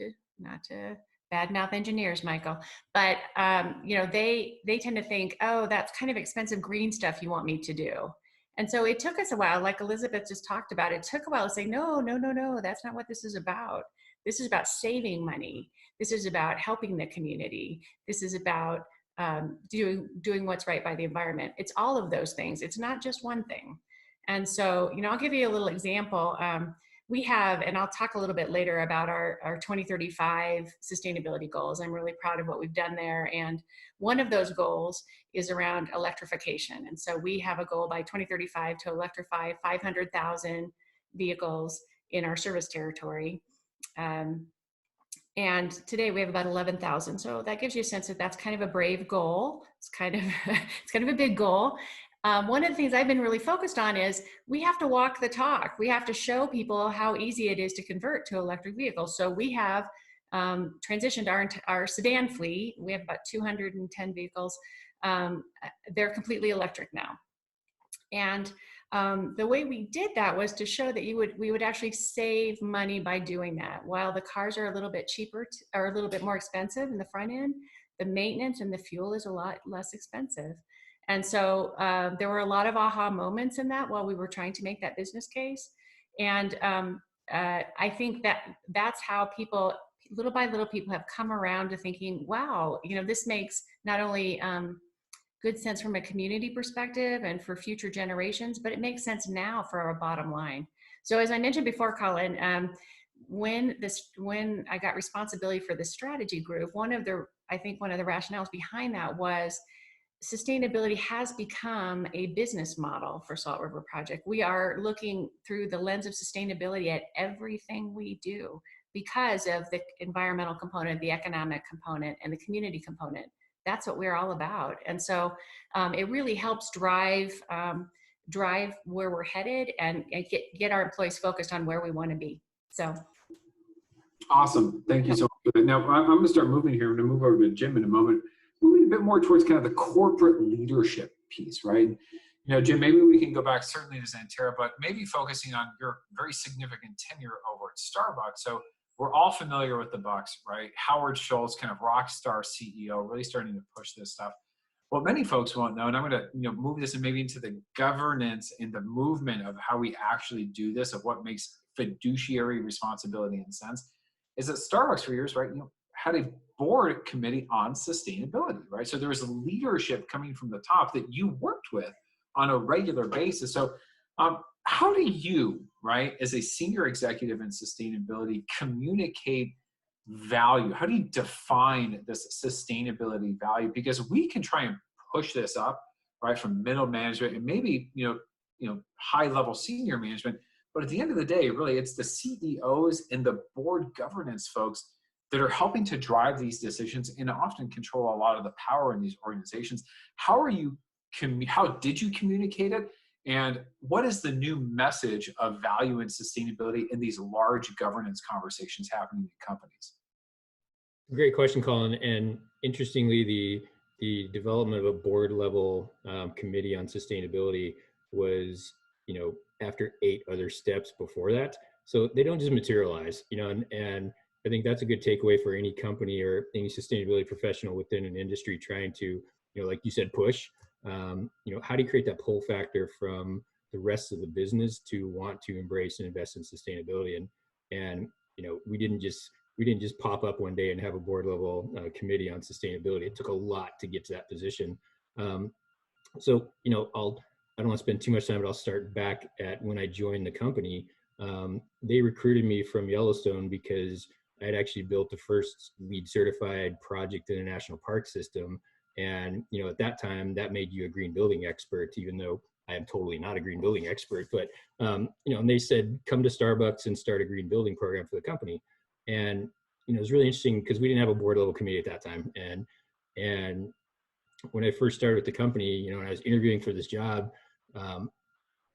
to badmouth engineers, Michael, but you know, they tend to think, oh, that's kind of expensive green stuff you want me to do. And so it took us a while, like Elizabeth just talked about, it took a while to say, no, that's not what this is about. This is about saving money. This is about helping the community. This is about doing what's right by the environment. It's all of those things. It's not just one thing. And so, you know, I'll give you a little example. We have, and I'll talk a little bit later about our 2035 sustainability goals. I'm really proud of what we've done there. And one of those goals is around electrification. And so we have a goal by 2035 to electrify 500,000 vehicles in our service territory. And today we have about 11,000. So that gives you a sense that that's kind of a brave goal. It's kind of a big goal. One of the things I've been really focused on is we have to walk the talk. We have to show people how easy it is to convert to electric vehicles. So we have transitioned our sedan fleet. We have about 210 vehicles. They're completely electric now. And the way we did that was to show that we would actually save money by doing that. While the cars are a little bit cheaper or a little bit more expensive in the front end, the maintenance and the fuel is a lot less expensive. And so there were a lot of aha moments in that while we were trying to make that business case. And I think that's how people, little by little, people have come around to thinking, wow, you know, this makes not only good sense from a community perspective and for future generations, but it makes sense now for our bottom line. So as I mentioned before, Colin, when I got responsibility for the strategy group, one of the rationales behind that was sustainability has become a business model for Salt River Project. We are looking through the lens of sustainability at everything we do because of the environmental component, the economic component, and the community component. That's what we're all about. And so it really helps drive where we're headed and get our employees focused on where we want to be. So. Awesome. Thank you so much for that. Now, I'm going to start moving here. I'm going to move over to Jim in a moment. Moving a bit more towards kind of the corporate leadership piece, right? You know, Jim, maybe we can go back certainly to Xanterra, but maybe focusing on your very significant tenure over at Starbucks. So we're all familiar with the Bucks, right? Howard Schultz, kind of rock star CEO, really starting to push this stuff. What many folks won't know, and I'm going to move this and maybe into the governance and the movement of how we actually do this, of what makes fiduciary responsibility and sense, is that Starbucks for years, right, had a board committee on sustainability, right? So there was leadership coming from the top that you worked with on a regular basis. So how do you, right, as a senior executive in sustainability, communicate value? How do you define this sustainability value? Because we can try and push this up, right, from middle management and maybe, high level senior management. But at the end of the day, really, it's the CEOs and the board governance folks that are helping to drive these decisions and often control a lot of the power in these organizations. How did you communicate it? And what is the new message of value and sustainability in these large governance conversations happening in companies? Great question, Colin. And interestingly, the development of a board level committee on sustainability was, after 8 other steps before that. So they don't just materialize, and I think that's a good takeaway for any company or any sustainability professional within an industry trying to, like you said, push. How do you create that pull factor from the rest of the business to want to embrace and invest in sustainability? And we didn't just pop up one day and have a board level committee on sustainability. It took a lot to get to that position. So I don't want to spend too much time, but I'll start back at when I joined the company. They recruited me from Yellowstone because I had actually built the first LEED certified project in a national park system. And, at that time, that made you a green building expert, even though I am totally not a green building expert. But, and they said, come to Starbucks and start a green building program for the company. And, it was really interesting because we didn't have a board level committee at that time. And when I first started with the company, when I was interviewing for this job,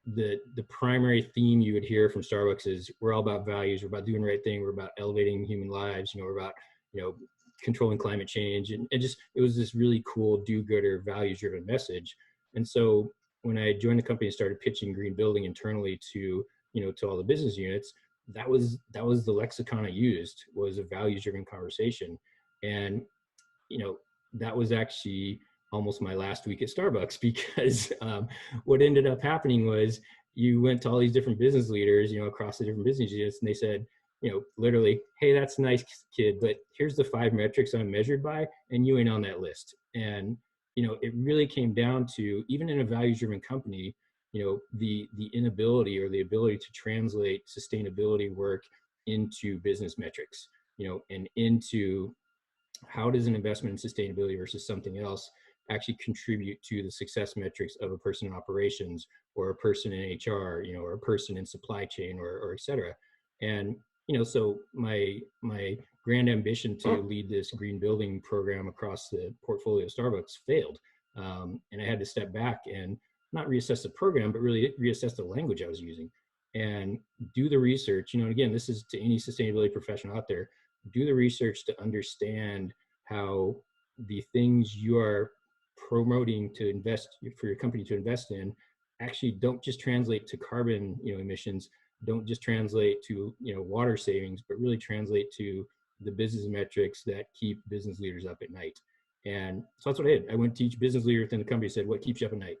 the primary theme you would hear from Starbucks is we're all about values, we're about doing the right thing, we're about elevating human lives, we're about, controlling climate change. And it was this really cool do-gooder, values-driven message. And so when I joined the company and started pitching green building internally to all the business units, that was the lexicon I used, was a values-driven conversation. And, that was actually almost my last week at Starbucks, because what ended up happening was you went to all these different business leaders, across the different business units, and they said, literally, hey, that's nice, kid, but here's the 5 metrics I'm measured by, and you ain't on that list. And, it really came down to, even in a values-driven company, the inability or the ability to translate sustainability work into business metrics, and into how does an investment in sustainability versus something else actually contribute to the success metrics of a person in operations, or a person in HR, or a person in supply chain, or et cetera. And, so my grand ambition to lead this green building program across the portfolio of Starbucks failed. And I had to step back and not reassess the program, but really reassess the language I was using and do the research. Again, this is to any sustainability professional out there, do the research to understand how the things you are promoting to invest, for your company to invest in, actually don't just translate to carbon emissions, don't just translate to water savings, but really translate to the business metrics that keep business leaders up at night. And so that's what I did. I went to each business leader within the company, said, what keeps you up at night?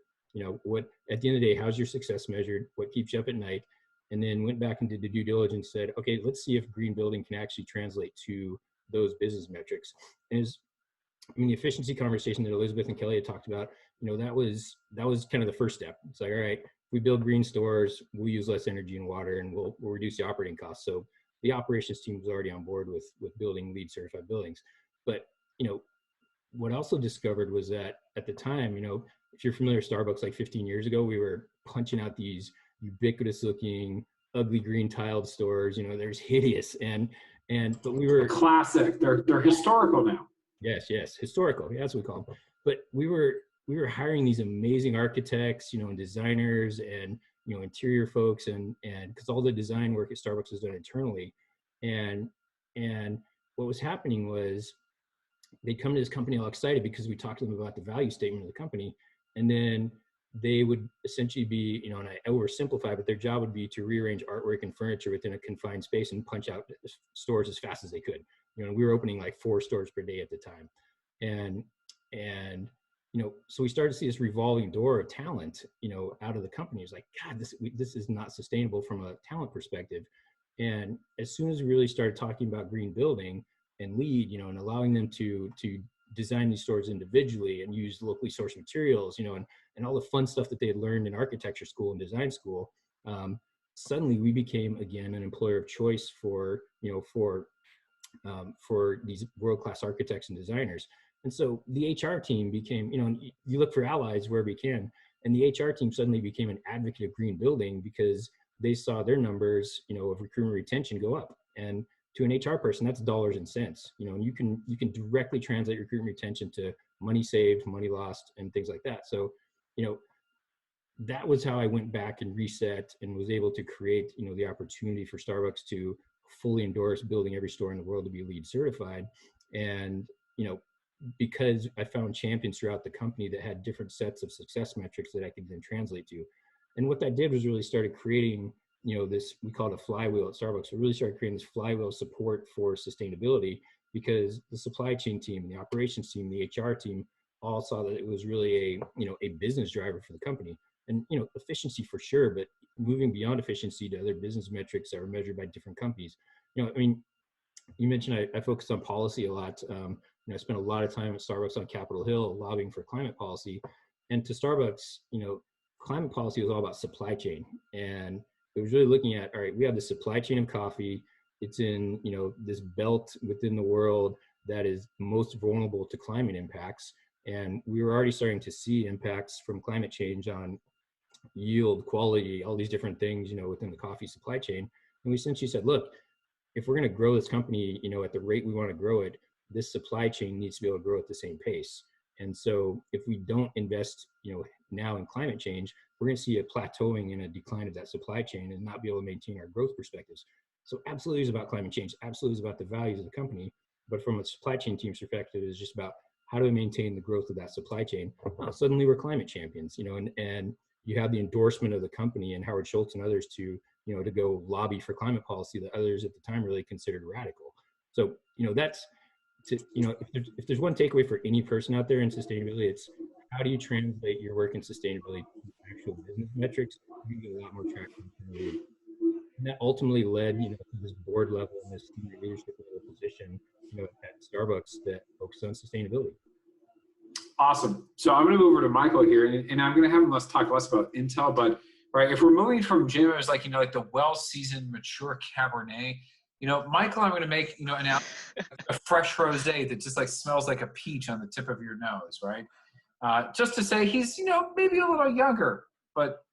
What, at the end of the day, how's your success measured? What keeps you up at night? And then went back and did the due diligence, said, okay, let's see if green building can actually translate to those business metrics. And the efficiency conversation that Elizabeth and Kelly had talked about, that was kind of the first step. It's like, all right, if we build green stores, we'll use less energy and water, and we'll reduce the operating costs. So the operations team was already on board with building LEED certified buildings. But, what I also discovered was that at the time, if you're familiar with Starbucks, like 15 years ago, we were punching out these ubiquitous looking, ugly green tiled stores. They're hideous. But we were classic. They're historical now. Yes, historical. Yeah, that's what we call them. But we were hiring these amazing architects, and designers, and interior folks, and because all the design work at Starbucks is done internally, and And what was happening was they'd come to this company all excited because we talked to them about the value statement of the company. And then they would essentially be, you know, and I oversimplify, but their job would be to rearrange artwork and furniture within a confined space and punch out stores as fast as they could. You know, we were opening like 4 stores per day at the time. And you know, so we started to see this revolving door of talent, you know, out of the company. It's like, God, this is not sustainable from a talent perspective. And as soon as we really started talking about green building and LEED, you know, and allowing them to design these stores individually and use locally sourced materials, you know, and all the fun stuff that they had learned in architecture school and design school, suddenly we became again an employer of choice for, you know, for these world-class architects and designers. And so the HR team became, you know, you look for allies wherever you can, and the HR team suddenly became an advocate of green building because they saw their numbers, you know, of recruitment retention go up. And to an HR person, that's dollars and cents, you know, and you can directly translate recruitment retention to money saved, money lost, and things like that. So, you know, that was how I went back and reset and was able to create, you know, the opportunity for Starbucks to fully endorse building every store in the world to be LEED certified. And, you know, because I found champions throughout the company that had different sets of success metrics that I could then translate to. And what that did was really started creating, you know, this, we call it a flywheel at Starbucks. We really started creating this flywheel support for sustainability because the supply chain team, the operations team, the HR team all saw that it was really a, you know, a business driver for the company. And, you know, efficiency for sure, but moving beyond efficiency to other business metrics that were measured by different companies. You know, I mean, you mentioned I focus on policy a lot. You know, I spent a lot of time at Starbucks on Capitol Hill lobbying for climate policy. And to Starbucks, you know, climate policy was all about supply chain. And it was really looking at, all right, we have the supply chain of coffee. It's in, you know, this belt within the world that is most vulnerable to climate impacts. And we were already starting to see impacts from climate change on yield, quality, all these different things, you know, within the coffee supply chain. And we essentially said, look, if we're going to grow this company, you know, at the rate we want to grow it, this supply chain needs to be able to grow at the same pace. And so if we don't invest, you know, now in climate change, we're going to see a plateauing and a decline of that supply chain and not be able to maintain our growth perspectives. So absolutely is about climate change, absolutely is about the values of the company. But from a supply chain team's perspective, it's just about how do we maintain the growth of that supply chain? Suddenly we're climate champions, you know, and you have the endorsement of the company and Howard Schultz and others to, you know, to go lobby for climate policy that others at the time really considered radical. So, you know, that's, to, you know, if there's one takeaway for any person out there in sustainability, it's how do you translate your work in sustainability to actual business metrics? You get a lot more traction. And that ultimately led, you know, to this board level and this senior leadership level position, you know, at Starbucks that focuses on sustainability. Awesome. So I'm going to move over to Michael here, and I'm going to have him talk less about Intel, but right, if we're moving from Jim as like, you know, like the well-seasoned, mature Cabernet, you know, Michael, I'm going to make, you know, a fresh rosé that just like smells like a peach on the tip of your nose, right? Just to say he's, you know, maybe a little younger, but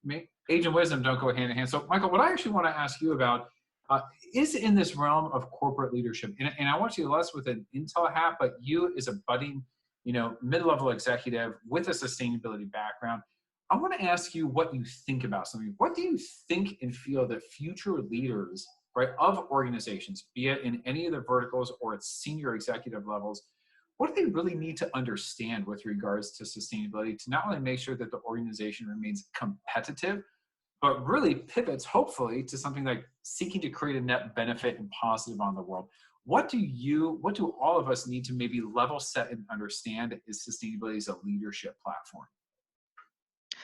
age and wisdom don't go hand in hand. So Michael, what I actually want to ask you about is in this realm of corporate leadership, and I want you less with an Intel hat, but you as a budding, you know, mid-level executive with a sustainability background, I want to ask you what you think about something. What do you think and feel that future leaders, right, of organizations, be it in any of the verticals or at senior executive levels, what do they really need to understand with regards to sustainability to not only make sure that the organization remains competitive, but really pivots, hopefully, to something like seeking to create a net benefit and positive on the world? What do all of us need to maybe level set and understand is sustainability as a leadership platform?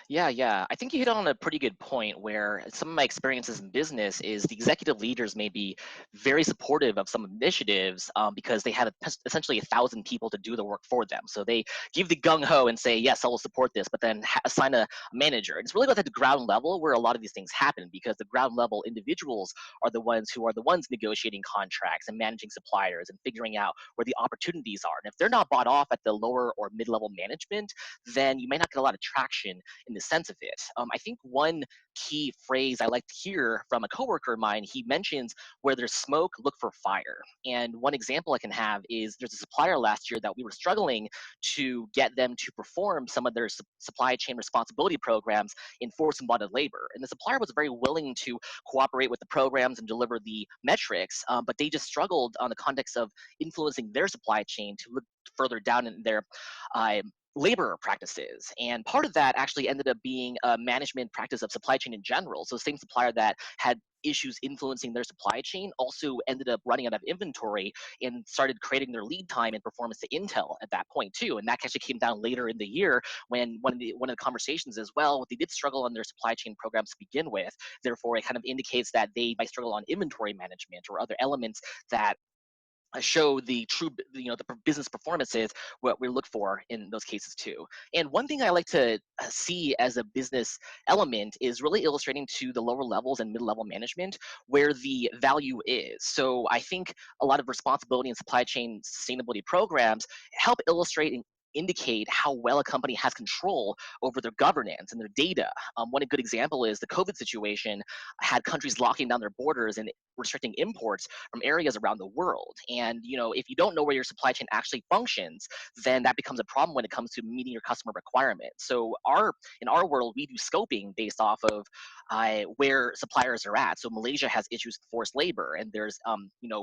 Yeah. I think you hit on a pretty good point where some of my experiences in business is the executive leaders may be very supportive of some initiatives because they have essentially 1,000 people to do the work for them. So they give the gung-ho and say, yes, I will support this, but then assign a manager. It's really about at the ground level where a lot of these things happen because the ground level individuals are the ones negotiating contracts and managing suppliers and figuring out where the opportunities are. And if they're not bought off at the lower or mid-level management, then you may not get a lot of traction in the sense of it. I think one key phrase I like to hear from a coworker of mine, he mentions where there's smoke, look for fire. And one example I can have is there's a supplier last year that we were struggling to get them to perform some of their supply chain responsibility programs in forced and bonded labor. And the supplier was very willing to cooperate with the programs and deliver the metrics, but they just struggled on the context of influencing their supply chain to look further down in their labor practices. And part of that actually ended up being a management practice of supply chain in general. So the same supplier that had issues influencing their supply chain also ended up running out of inventory and started creating their lead time and performance to Intel at that point too. And that actually came down later in the year when one of the conversations as well, they did struggle on their supply chain programs to begin with. Therefore, it kind of indicates that they might struggle on inventory management or other elements that show the true, the business performances, what we look for in those cases too. And one thing I like to see as a business element is really illustrating to the lower levels and mid-level management where the value is. So I think a lot of responsibility and supply chain sustainability programs help illustrate and indicate how well a company has control over their governance and their data. One good example is the COVID situation had countries locking down their borders and restricting imports from areas around the world. And if you don't know where your supply chain actually functions, then that becomes a problem when it comes to meeting your customer requirements. So in our world, we do scoping based off of where suppliers are at. So Malaysia has issues with forced labor, and there's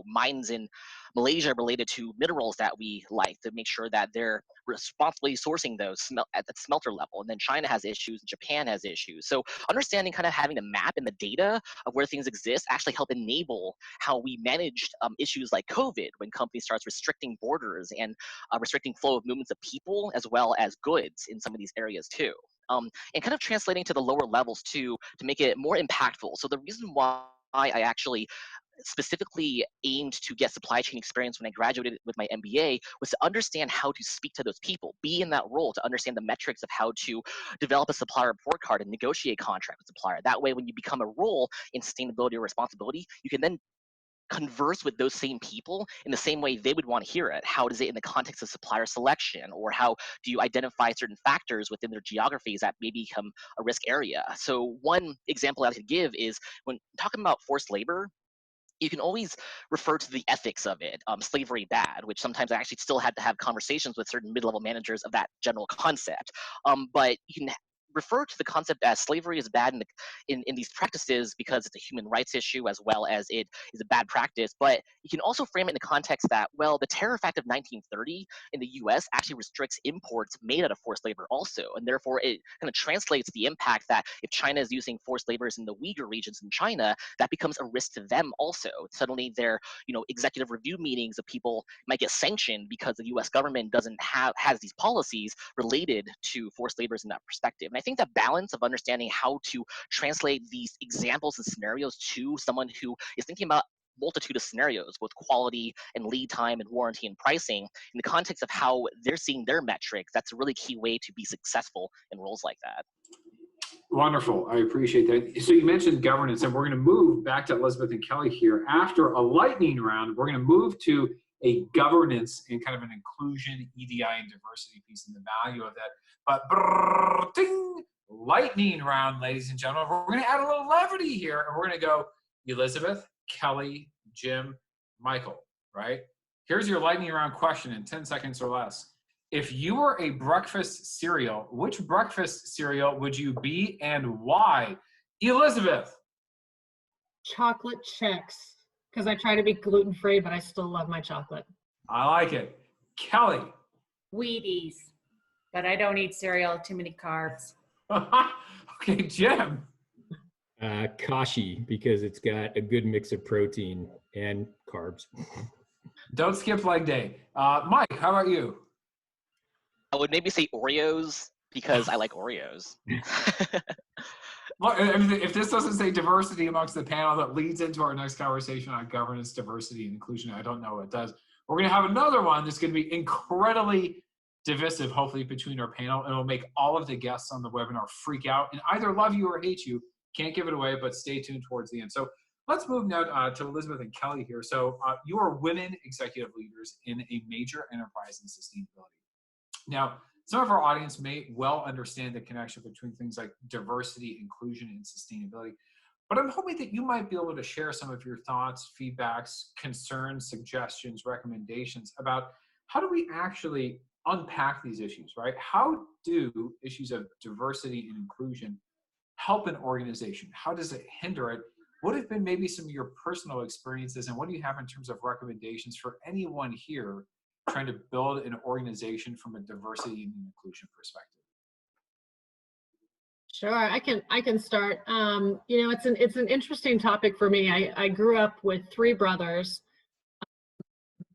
mines in Malaysia related to minerals that we like to make sure that they're responsibly sourcing those at the smelter level. And then China has issues, Japan has issues. So understanding, kind of having the map and the data of where things exist actually help enable how we managed issues like COVID, when companies starts restricting borders and restricting flow of movements of people as well as goods in some of these areas too. And kind of translating to the lower levels too, to make it more impactful. So the reason why I actually specifically aimed to get supply chain experience when I graduated with my MBA was to understand how to speak to those people, be in that role, to understand the metrics of how to develop a supplier report card and negotiate contract with supplier. That way, when you become a role in sustainability or responsibility, you can then converse with those same people in the same way they would want to hear it. How does it in the context of supplier selection, or how do you identify certain factors within their geographies that may become a risk area? So one example I could give is when talking about forced labor, you can always refer to the ethics of it, slavery bad, which sometimes I actually still had to have conversations with certain mid-level managers of that general concept. But you can refer to the concept as slavery is bad in these practices because it's a human rights issue as well as it is a bad practice. But you can also frame it in the context that, well, the Tariff Act of 1930 in the US actually restricts imports made out of forced labor also. And therefore it kind of translates the impact that if China is using forced laborers in the Uyghur regions in China, that becomes a risk to them also. Suddenly their executive review meetings of people might get sanctioned because the US government has these policies related to forced laborers in that perspective. And I think that balance of understanding how to translate these examples and scenarios to someone who is thinking about multitude of scenarios with quality and lead time and warranty and pricing in the context of how they're seeing their metrics, that's a really key way to be successful in roles like that. Wonderful. I appreciate that. So you mentioned governance, and we're going to move back to Elizabeth and Kelly here. After a lightning round, we're going to move to a governance and kind of an inclusion, EDI, and diversity piece and the value of that. But ding, lightning round, ladies and gentlemen. We're going to add a little levity here, and we're going to go Elizabeth, Kelly, Jim, Michael, right? Here's your lightning round question in 10 seconds or less. If you were a breakfast cereal, which breakfast cereal would you be and why? Elizabeth. Chocolate Chex, because I try to be gluten-free, but I still love my chocolate. I like it. Kelly. Wheaties, but I don't eat cereal, too many carbs. Okay, Jim. Kashi, because it's got a good mix of protein and carbs. Don't skip leg day. Mike, how about you? I would maybe say Oreos because I like Oreos. Well, if this doesn't say diversity amongst the panel, that leads into our next conversation on governance, diversity, and inclusion. I don't know what it does. We're going to have another one that's going to be incredibly divisive, hopefully, between our panel, and it'll make all of the guests on the webinar freak out and either love you or hate you. Can't give it away, but stay tuned towards the end. So let's move now to Elizabeth and Kelly here. So you are women executive leaders in a major enterprise in sustainability. Now, some of our audience may well understand the connection between things like diversity, inclusion, and sustainability. But I'm hoping that you might be able to share some of your thoughts, feedbacks, concerns, suggestions, recommendations about how do we actually unpack these issues, right? How do issues of diversity and inclusion help an organization? How does it hinder it? What have been maybe some of your personal experiences, and what do you have in terms of recommendations for anyone here trying to build an organization from a diversity and inclusion perspective? Sure, I can start. You know, it's an interesting topic for me. I grew up with three brothers,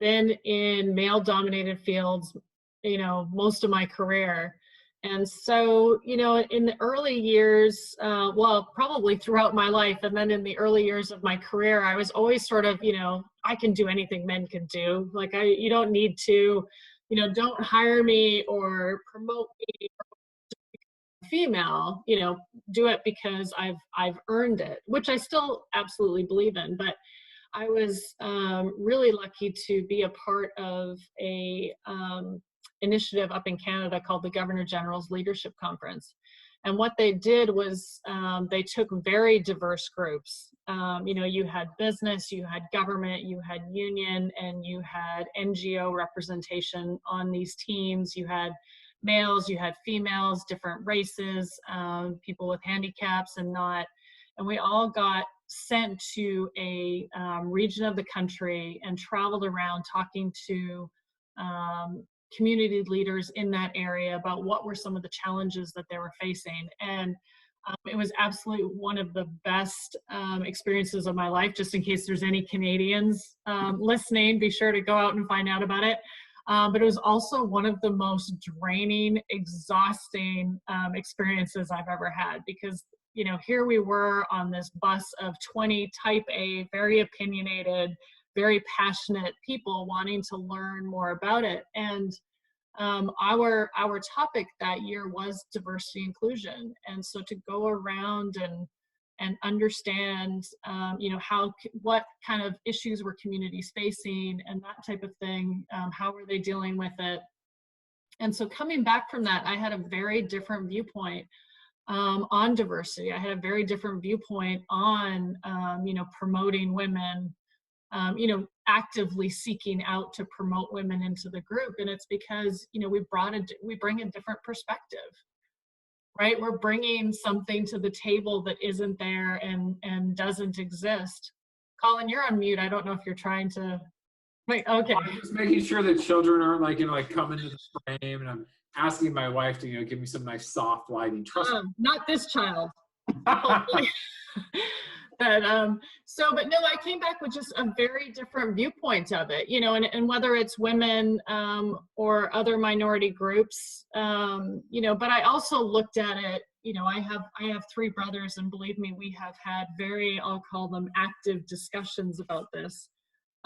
been in male-dominated fields, you know, most of my career. And so, you know, in the early years, well, probably throughout my life, and then in the early years of my career, I was always sort of, you know, I can do anything men can do. Like, you don't need to, you know, don't hire me or promote me or female, you know, do it because I've earned it, which I still absolutely believe in. But I was really lucky to be a part of a initiative up in Canada called the Governor General's Leadership Conference. And what they did was they took very diverse groups. You know, you had business, you had government, you had union, and you had NGO representation on these teams. You had males, you had females, different races, people with handicaps and not. And we all got sent to a region of the country and traveled around talking to community leaders in that area about what were some of the challenges that they were facing. And it was absolutely one of the best experiences of my life. Just in case there's any Canadians listening, be sure to go out and find out about it. But it was also one of the most draining, exhausting experiences I've ever had, because, you know, here we were on this bus of 20 type A, very opinionated, very passionate people wanting to learn more about it. And our topic that year was diversity inclusion. And so to go around and understand, you know, what kind of issues were communities facing and that type of thing, how were they dealing with it? And so coming back from that, I had a very different viewpoint on diversity. I had a very different viewpoint on, you know, promoting women, you know, actively seeking out to promote women into the group. And it's because, you know, we bring a different perspective, right? We're bringing something to the table that isn't there and doesn't exist. Colin, you're on mute. I don't know if you're trying to, wait, okay. I'm just making sure that children aren't like, you know, like coming to the frame, and I'm asking my wife to, you know, give me some nice soft lighting. Trust me. Not this child. But but no, I came back with just a very different viewpoint of it, you know, and whether it's women or other minority groups, you know, but I also looked at it, you know, I have three brothers, and believe me, we have had very, I'll call them active discussions about this,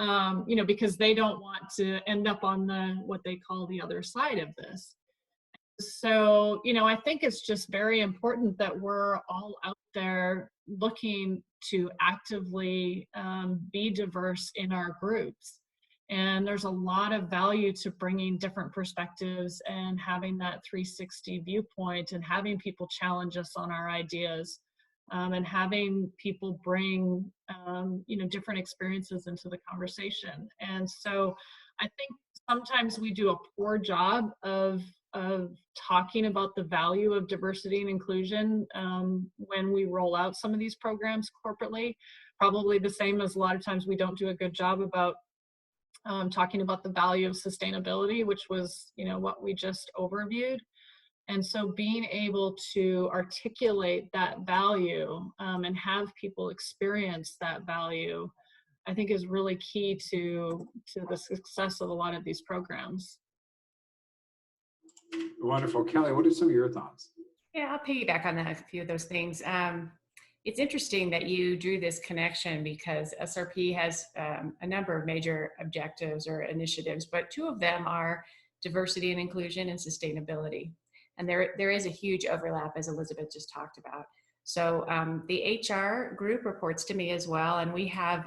you know, because they don't want to end up on what they call the other side of this. So, you know, I think it's just very important that we're all out there looking to actively be diverse in our groups. And there's a lot of value to bringing different perspectives and having that 360 viewpoint, and having people challenge us on our ideas, and having people bring, you know, different experiences into the conversation. And so I think sometimes we do a poor job of talking about the value of diversity and inclusion when we roll out some of these programs corporately. Probably the same as a lot of times we don't do a good job about talking about the value of sustainability, which was, you know, what we just overviewed. And so being able to articulate that value and have people experience that value, I think is really key to the success of a lot of these programs. Wonderful. Kelly, what are some of your thoughts? Yeah, I'll piggyback on that, a few of those things. It's interesting that you drew this connection, because SRP has a number of major objectives or initiatives, but two of them are diversity and inclusion and sustainability. And there is a huge overlap, as Elizabeth just talked about. So the HR group reports to me as well, and we have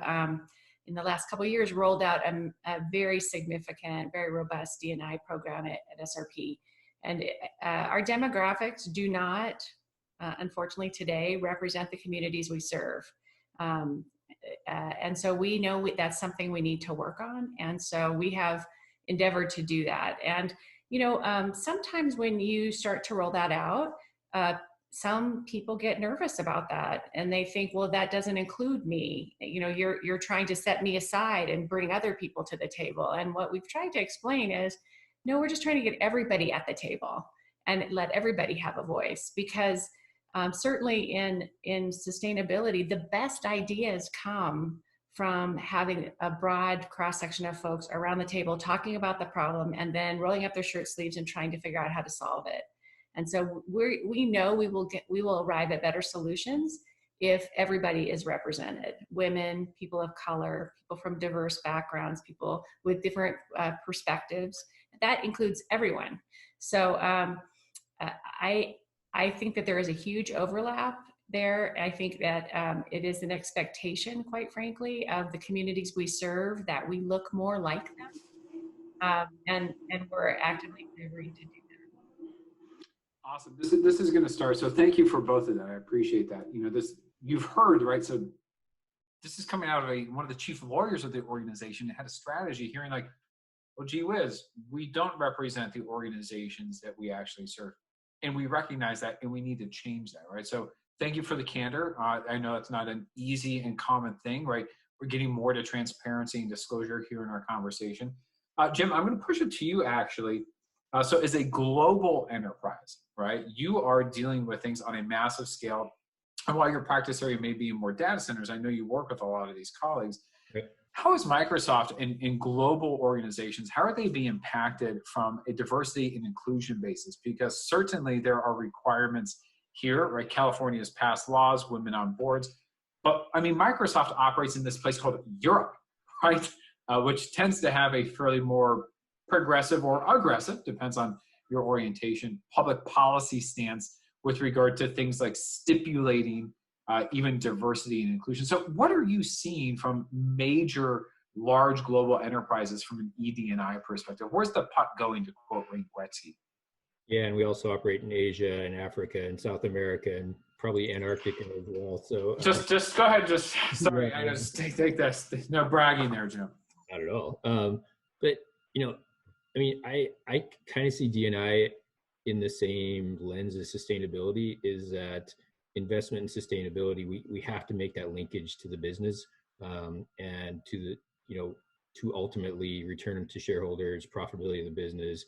in the last couple of years rolled out a very significant, very robust D&I program at SRP. And our demographics do not, unfortunately today, represent the communities we serve. And so we know that's something we need to work on. And so we have endeavored to do that. And, sometimes when you start to roll that out, some people get nervous about that and they think, well, that doesn't include me. You're trying to set me aside and bring other people to the table. And what we've tried to explain is, no, we're just trying to get everybody at the table and let everybody have a voice, because certainly in sustainability, the best ideas come from having a broad cross-section of folks around the table talking about the problem and then rolling up their shirt sleeves and trying to figure out how to solve it. And so we know we will arrive at better solutions if everybody is represented: women, people of color, people from diverse backgrounds, people with different perspectives. That includes everyone. So I think that there is a huge overlap there. I think that it is an expectation, quite frankly, of the communities we serve that we look more like them, and we're actively endeavoring to do that. Awesome. This is going to start. So thank you for both of that. I appreciate that. You've heard, right? So this is coming out of one of the chief lawyers of the organization had a strategy hearing like, well, gee whiz, we don't represent the organizations that we actually serve. And we recognize that, and we need to change that, right? So thank you for the candor. I know it's not an easy and common thing, right? We're getting more to transparency and disclosure here in our conversation. Jim, I'm going to push it to you, actually. So as a global enterprise, right, you are dealing with things on a massive scale. And while your practice area may be in more data centers, I know you work with a lot of these colleagues. Okay. How is Microsoft in global organizations, how are they being impacted from a diversity and inclusion basis? Because certainly there are requirements here, right? California has passed laws, women on boards. But I mean, Microsoft operates in this place called Europe, right? Which tends to have a fairly more progressive or aggressive, depends on your orientation, public policy stance with regard to things like stipulating even diversity and inclusion. So what are you seeing from major, large global enterprises from an ED&I perspective? Where's the puck going, to quote Wayne Gretzky? Yeah, and we also operate in Asia and Africa and South America and probably Antarctica as well. So just go ahead. Sorry, yeah, I just take this. No bragging there, Jim. Not at all. But I mean, I kind of see D&I in the same lens as sustainability, is that investment in sustainability, we have to make that linkage to the business and to the, to ultimately return to shareholders, profitability of the business,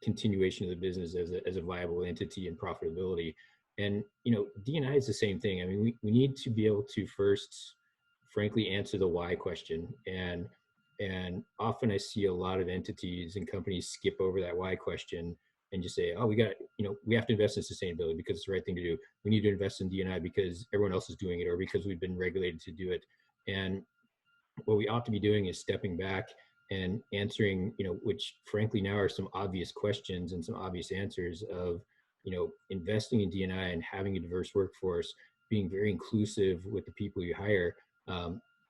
continuation of the business as a viable entity and profitability. And, D&I is the same thing. I mean, we need to be able to first, frankly, answer the why question. And often I see a lot of entities and companies skip over that why question and just say, oh, we have to invest in sustainability because it's the right thing to do. We need to invest in D&I because everyone else is doing it, or because we've been regulated to do it. And what we ought to be doing is stepping back and answering, which frankly now are some obvious questions and some obvious answers of, investing in D&I and having a diverse workforce, being very inclusive with the people you hire,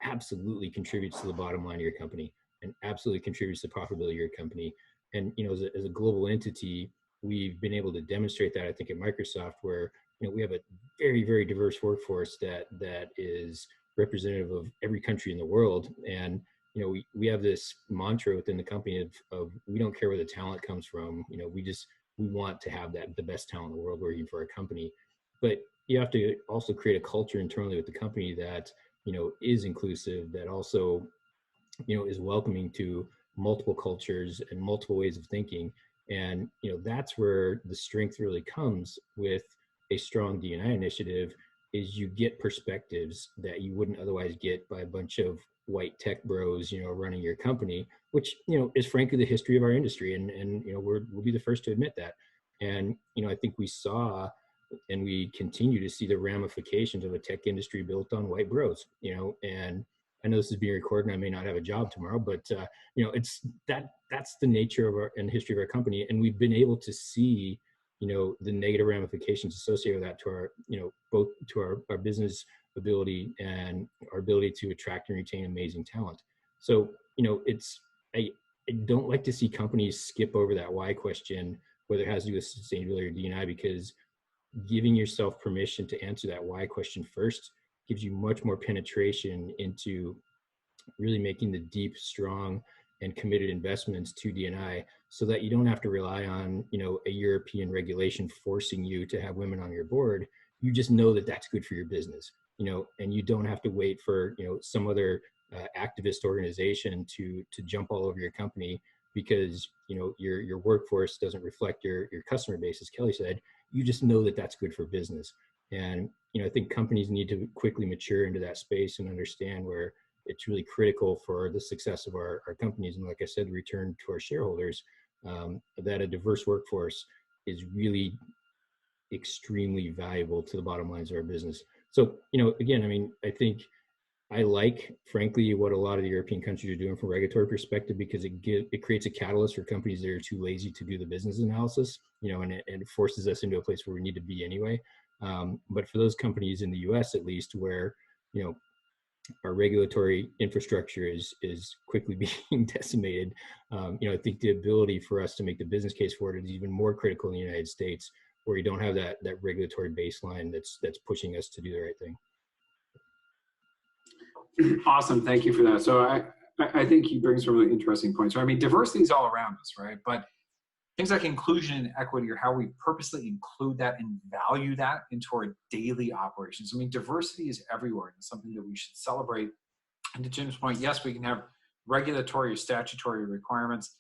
absolutely contributes to the bottom line of your company and absolutely contributes to the profitability of your company. And, as a global entity, we've been able to demonstrate that, I think, at Microsoft, where, we have a very, very diverse workforce that is representative of every country in the world. And, we have this mantra within the company of we don't care where the talent comes from. We want to have the best talent in the world working for our company. But you have to also create a culture internally with the company that, is inclusive, that also, is welcoming to multiple cultures and multiple ways of thinking. And, that's where the strength really comes with a strong D&I initiative, is you get perspectives that you wouldn't otherwise get by a bunch of white tech bros, running your company, which, is frankly the history of our industry. And we'll be the first to admit that. And, I think we saw and we continue to see the ramifications of a tech industry built on white bros, and I know this is being recorded and I may not have a job tomorrow, but that's the nature of and history of our company. And we've been able to see, the negative ramifications associated with that to our, both to our business ability and our ability to attract and retain amazing talent. So, I don't like to see companies skip over that why question, whether it has to do with sustainability or D&I, because giving yourself permission to answer that why question first gives you much more penetration into really making the deep, strong, and committed investments to D&I, so that you don't have to rely on, a European regulation forcing you to have women on your board. You just know that that's good for your business, and you don't have to wait for, some other activist organization to jump all over your company because, your workforce doesn't reflect your customer base, as Kelly said. You just know that that's good for business. And, I think companies need to quickly mature into that space and understand where it's really critical for the success of our companies. And like I said, return to our shareholders, that a diverse workforce is really extremely valuable to the bottom lines of our business. So, again, I think I like, frankly, what a lot of the European countries are doing from a regulatory perspective, because it creates a catalyst for companies that are too lazy to do the business analysis, and it forces us into a place where we need to be anyway. But for those companies in the US, at least, where, our regulatory infrastructure is quickly being decimated, I think the ability for us to make the business case for it is even more critical in the United States, where you don't have that regulatory baseline that's pushing us to do the right thing. Awesome, thank you for that. So I think you bring some really interesting points. Diversity is all around us, right? But things like inclusion and equity, or how we purposely include that and value that into our daily operations. Diversity is everywhere, and it's something that we should celebrate. And to Jim's point, yes, we can have regulatory or statutory requirements,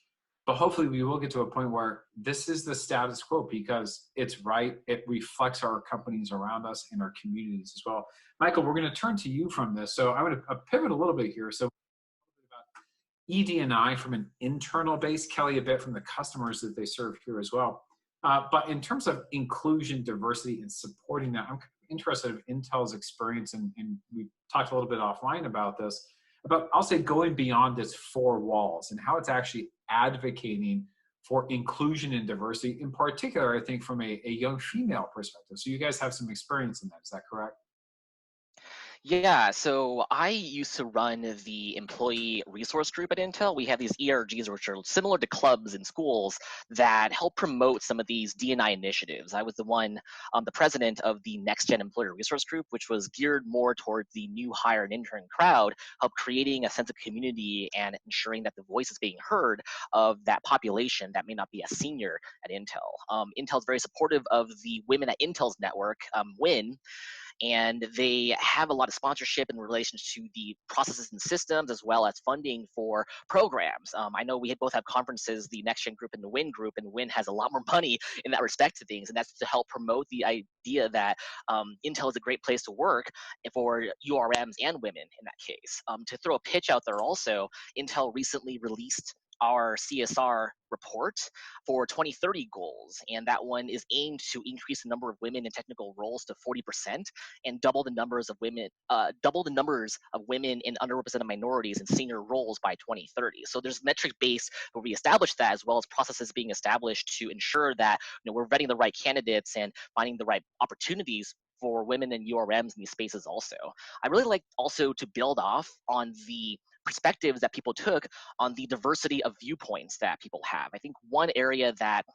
but hopefully we will get to a point where this is the status quo because it's right. It reflects our companies around us and our communities as well. Michael, we're going to turn to you from this. So I'm going to pivot a little bit here. So ED&I from an internal base, Kelly a bit from the customers that they serve here as well. But in terms of inclusion, diversity, and supporting that, I'm interested in Intel's experience, and we talked a little bit offline about this, about, I'll say, going beyond its four walls and how it's actually advocating for inclusion and diversity, in particular, I think, from a young female perspective. So you guys have some experience in that, is that correct? Yeah, so I used to run the employee resource group at Intel. We have these ERGs, which are similar to clubs in schools, that help promote some of these D&I initiatives. I was the president of the Next Gen Employer Resource Group, which was geared more towards the new hire and intern crowd, help creating a sense of community and ensuring that the voice is being heard of that population that may not be as senior at Intel. Intel's very supportive of the Women at Intel's network, WIN, and they have a lot of sponsorship in relation to the processes and systems, as well as funding for programs. I know we both have conferences, the Next Gen Group and the WIN Group, and WIN has a lot more money in that respect to things, and that's to help promote the idea that Intel is a great place to work for URMs and women in that case. To throw a pitch out there also, Intel recently released our CSR report for 2030 goals, and that one is aimed to increase the number of women in technical roles to 40% and double the numbers of women in underrepresented minorities in senior roles by 2030. So there's metric base where we establish that, as well as processes being established to ensure that we're vetting the right candidates and finding the right opportunities for women and URMs in these spaces also. I really like also to build off on the perspectives that people took on the diversity of viewpoints that people have. I think one area that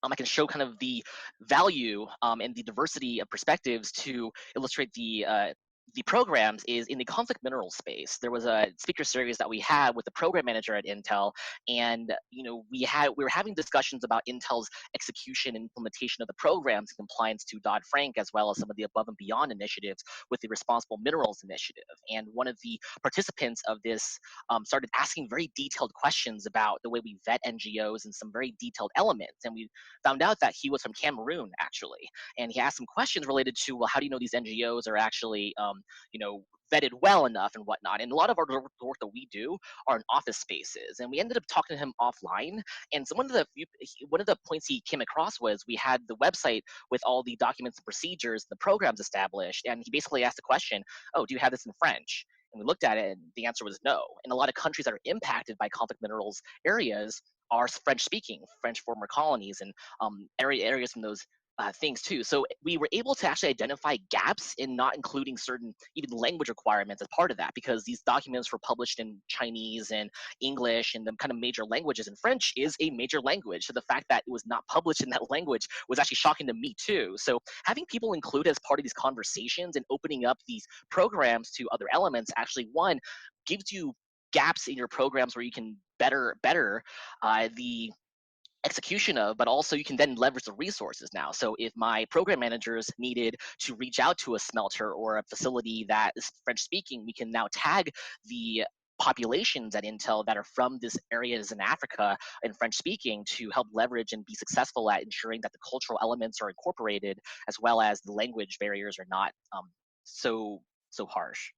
I can show kind of the value and the diversity of perspectives to illustrate the programs is in the conflict mineral space. There was a speaker series that we had with the program manager at Intel, and we were having discussions about Intel's execution and implementation of the programs in compliance to Dodd-Frank, as well as some of the above and beyond initiatives with the Responsible Minerals Initiative. And one of the participants of this started asking very detailed questions about the way we vet NGOs and some very detailed elements. And we found out that he was from Cameroon, actually, and he asked some questions related to, well, how do you know these NGOs are actually vetted well enough and whatnot. And a lot of our work that we do are in office spaces. And we ended up talking to him offline. And so one of the points he came across was we had the website with all the documents and procedures, the programs established. And he basically asked the question, oh, do you have this in French? And we looked at it, and the answer was no. And a lot of countries that are impacted by conflict minerals areas are French-speaking, French former colonies, and areas from those things too. So we were able to actually identify gaps in not including certain even language requirements as part of that, because these documents were published in Chinese and English and the kind of major languages, and French is a major language. So the fact that it was not published in that language was actually shocking to me too. So having people included as part of these conversations and opening up these programs to other elements actually, one, gives you gaps in your programs where you can better the execution of, but also you can then leverage the resources now. So if my program managers needed to reach out to a smelter or a facility that is French speaking, we can now tag the populations at Intel that are from this areas in Africa and French speaking to help leverage and be successful at ensuring that the cultural elements are incorporated, as well as the language barriers are not so harsh.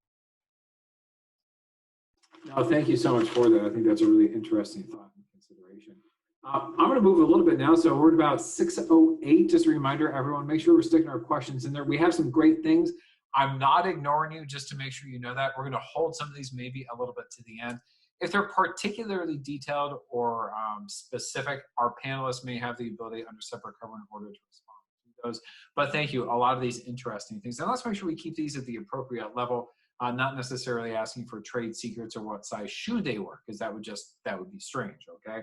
No, thank you so much for that. I think that's a really interesting thought and consideration. I'm going to move a little bit now. So we're at about 6:08. Just a reminder, everyone, make sure we're sticking our questions in there. We have some great things. I'm not ignoring you, just to make sure you know that. We're going to hold some of these maybe a little bit to the end. If they're particularly detailed or specific, our panelists may have the ability under separate cover and order to respond to those. But thank you. A lot of these interesting things. And let's make sure we keep these at the appropriate level. Not necessarily asking for trade secrets or what size shoe they were, because that would be strange, okay?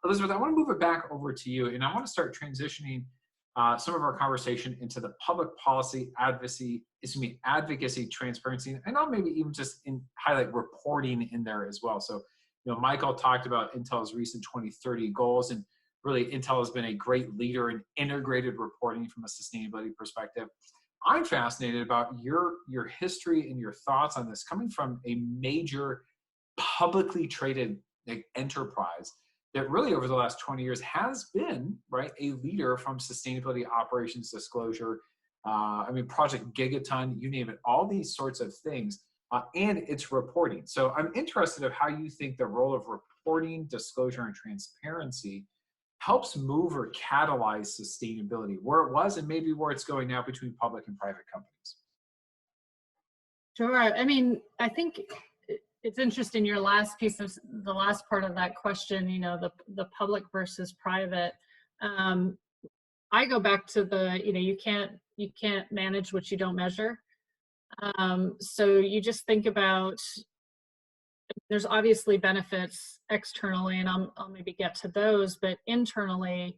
Elizabeth, I want to move it back over to you, and I want to start transitioning some of our conversation into the public policy advocacy, transparency, and I'll maybe even just highlight reporting in there as well. So, Michael talked about Intel's recent 2030 goals, and really Intel has been a great leader in integrated reporting from a sustainability perspective. I'm fascinated about your history and your thoughts on this, coming from a major publicly traded enterprise that really over the last 20 years has been, right, a leader from sustainability operations disclosure. Project Gigaton, you name it, all these sorts of things, and it's reporting. So I'm interested of how you think the role of reporting, disclosure, and transparency helps move or catalyze sustainability, where it was and maybe where it's going now between public and private companies. Sure. I think it's interesting, your last piece of the last part of that question, the public versus private. I go back to you can't manage what you don't measure. So you just think about, there's obviously benefits externally, and I'll maybe get to those, but internally,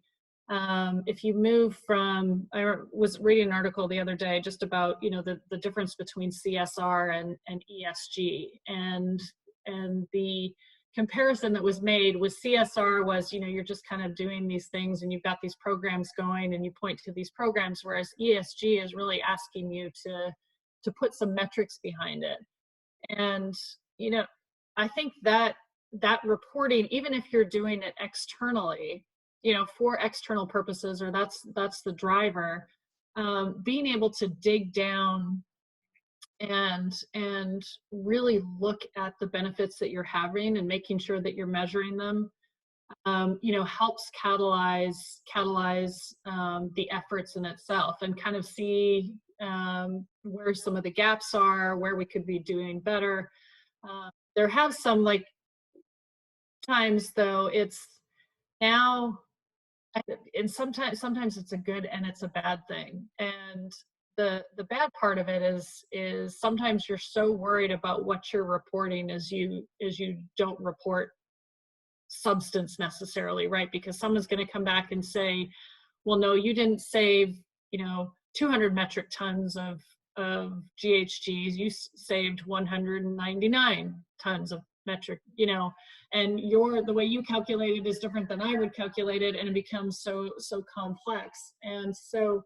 if you move from, I was reading an article the other day just about, the difference between CSR and ESG, and the comparison that was made with CSR was, you're just kind of doing these things and you've got these programs going and you point to these programs, whereas ESG is really asking you to put some metrics behind it. And, I think that reporting, even if you're doing it externally, for external purposes, or that's the driver, being able to dig down and really look at the benefits that you're having and making sure that you're measuring them, helps catalyze the efforts in itself, and kind of see where some of the gaps are, where we could be doing better. There have some, times though, it's now, and sometimes it's a good and it's a bad thing. And the bad part of it is sometimes you're so worried about what you're reporting as you don't report substance necessarily, right? Because someone's going to come back and say, well, no, you didn't save 200 metric tons of GHGs, you saved 199 tons of metric, and the way you calculate it is different than I would calculate it, and it becomes so complex. And so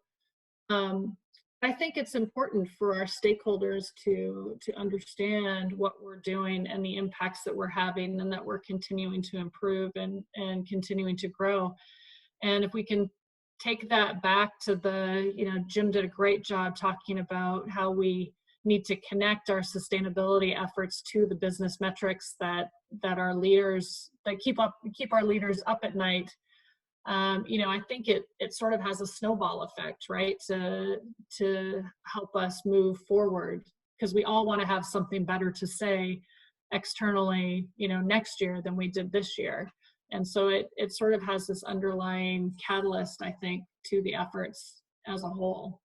I think it's important for our stakeholders to understand what we're doing and the impacts that we're having, and that we're continuing to improve and continuing to grow. And if we can take that back to Jim did a great job talking about how we need to connect our sustainability efforts to the business metrics that our leaders, that keep our leaders up at night. I think it sort of has a snowball effect, right? To help us move forward, because we all want to have something better to say externally, next year than we did this year. And so it sort of has this underlying catalyst, I think, to the efforts as a whole.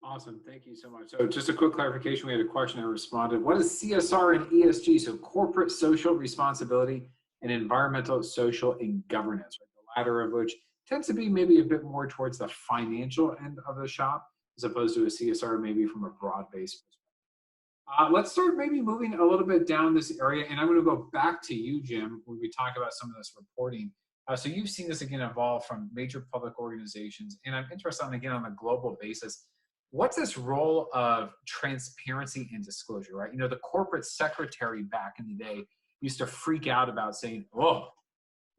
Awesome. Thank you so much. So just a quick clarification. We had a question I responded. What is CSR and ESG? So corporate social responsibility and environmental, social, and governance, right? The latter of which tends to be maybe a bit more towards the financial end of the shop, as opposed to a CSR maybe from a broad-based perspective. Let's start maybe moving a little bit down this area, and I'm going to go back to you, Jim, when we talk about some of this reporting. So you've seen this again evolve from major public organizations, and I'm interested in, again, on a global basis. What's this role of transparency and disclosure, right? You know, the corporate secretary back in the day used to freak out about saying, "Oh,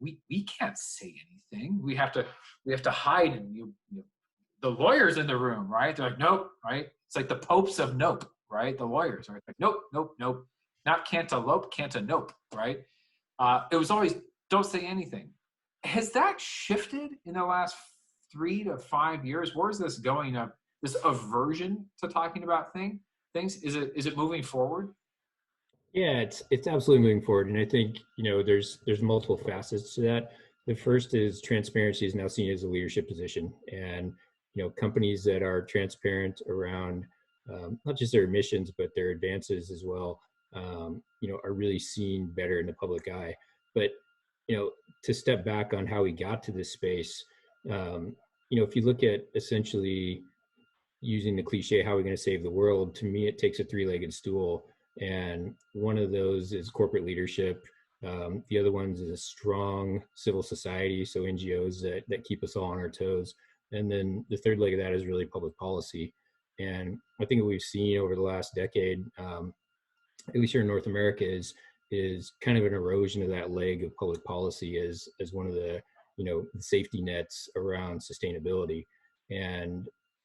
we can't say anything. We have to hide." And the lawyers in the room, right? They're like, "Nope," right? It's like the popes of nope, right? The lawyers are like, "Nope, nope, nope, not cantaloupe, cantaloupe," right? It was always don't say anything. Has that shifted in the last 3 to 5 years? Where is this going up? This aversion to talking about things, is it moving forward? Yeah, it's absolutely moving forward, and I think there's multiple facets to that. The first is transparency is now seen as a leadership position, and companies that are transparent around not just their emissions but their advances as well, are really seen better in the public eye. But to step back on how we got to this space, if you look at essentially using the cliche, how are we going to save the world? To me, it takes a three-legged stool. And one of those is corporate leadership. The other one is a strong civil society, so NGOs that keep us all on our toes. And then the third leg of that is really public policy. And I think what we've seen over the last decade, at least here in North America, is kind of an erosion of that leg of public policy as one of the safety nets around sustainability.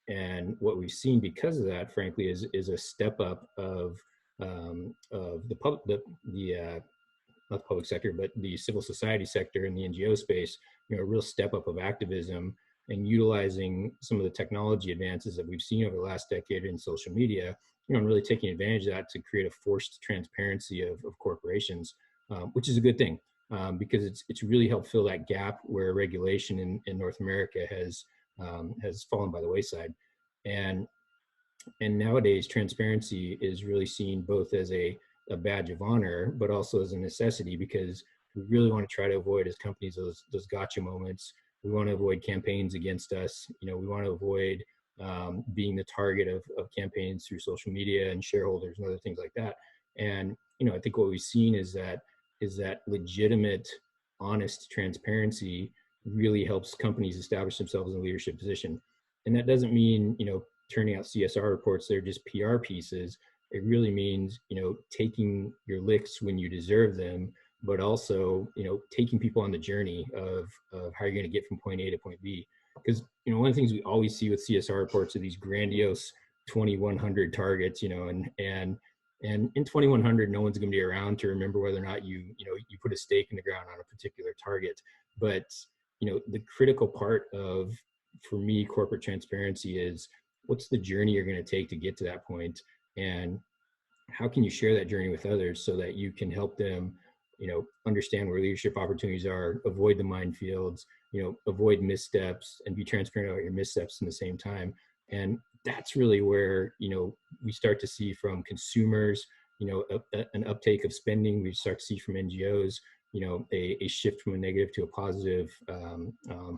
And what we've seen because of that, frankly, is a step up of the public, not the public sector, but the civil society sector and the NGO space, a real step up of activism and utilizing some of the technology advances that we've seen over the last decade in social media, and really taking advantage of that to create a forced transparency of corporations, which is a good thing, because it's really helped fill that gap where regulation in North America has fallen by the wayside. And nowadays, transparency is really seen both as a badge of honor, but also as a necessity, because we really want to try to avoid, as companies, those gotcha moments. We want to avoid campaigns against us. We want to avoid being the target of campaigns through social media and shareholders and other things like that. And I think what we've seen is that legitimate, honest transparency really helps companies establish themselves in a leadership position. And that doesn't mean turning out CSR reports, they're just PR pieces. It really means taking your licks when you deserve them, but also taking people on the journey of how you're going to get from point A to point B. Because one of the things we always see with CSR reports are these grandiose 2100 targets, and in 2100, no one's going to be around to remember whether or not you put a stake in the ground on a particular target. But the critical part of, for me, corporate transparency is what's the journey you're going to take to get to that point, and how can you share that journey with others so that you can help them understand where leadership opportunities are, avoid the minefields, avoid missteps, and be transparent about your missteps in the same time. And that's really where we start to see from consumers an uptake of spending. We start to see from NGOs a shift from a negative to a positive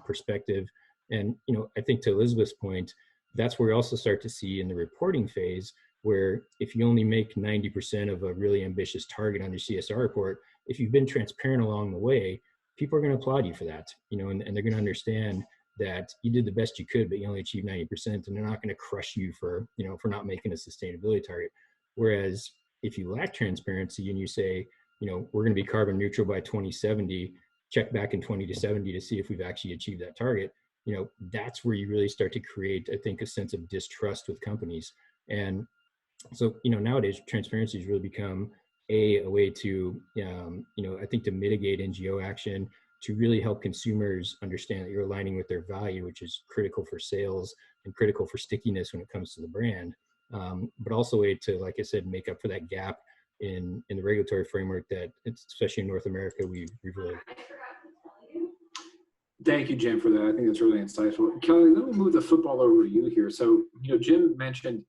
perspective. And I think, to Elizabeth's point, that's where we also start to see in the reporting phase, where if you only make 90% of a really ambitious target on your CSR report, if you've been transparent along the way, people are going to applaud you for that, and they're going to understand that you did the best you could, but you only achieved 90%, and they're not going to crush you for not making a sustainability target. Whereas if you lack transparency and you say, we're going to be carbon neutral by 2070, check back in 2070 to see if we've actually achieved that target, that's where you really start to create, I think, a sense of distrust with companies. And so, nowadays, transparency has really become a way to, I think, to mitigate NGO action, to really help consumers understand that you're aligning with their value, which is critical for sales and critical for stickiness when it comes to the brand, but also a way to, like I said, make up for that gap in the regulatory framework that, especially in North America, we've really. Thank you, Jim, for that. I think that's really insightful. Kelly, let me move the football over to you here. So, Jim mentioned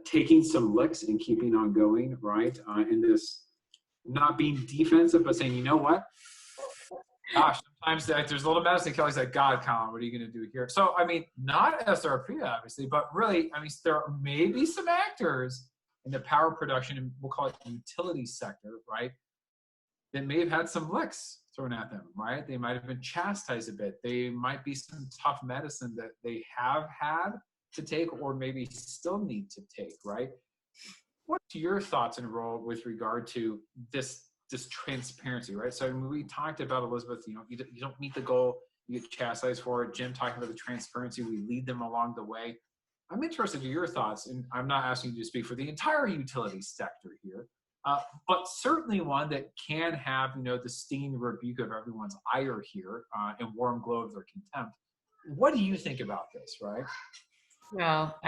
taking some licks and keeping on going, right? In this not being defensive, but saying, you know what? Gosh, sometimes there's a little medicine. Kelly's like, God, Colin, what are you going to do here? So, I mean, not SRP, obviously, but really, I mean, there may be some actors in the power production, and we'll call it the utility sector, right, that may have had some licks thrown at them, right? They might have been chastised a bit. They might be some tough medicine that they have had to take or maybe still need to take, right? What's your thoughts and role with regard to this transparency, right? So I mean, we talked about, Elizabeth, you don't meet the goal, you get chastised for it. Jim talking about the transparency, we lead them along the way. I'm interested in your thoughts, and I'm not asking you to speak for the entire utility sector here, but certainly one that can have, the stinging rebuke of everyone's ire here and warm glow of their contempt. What do you think about this, right? Well,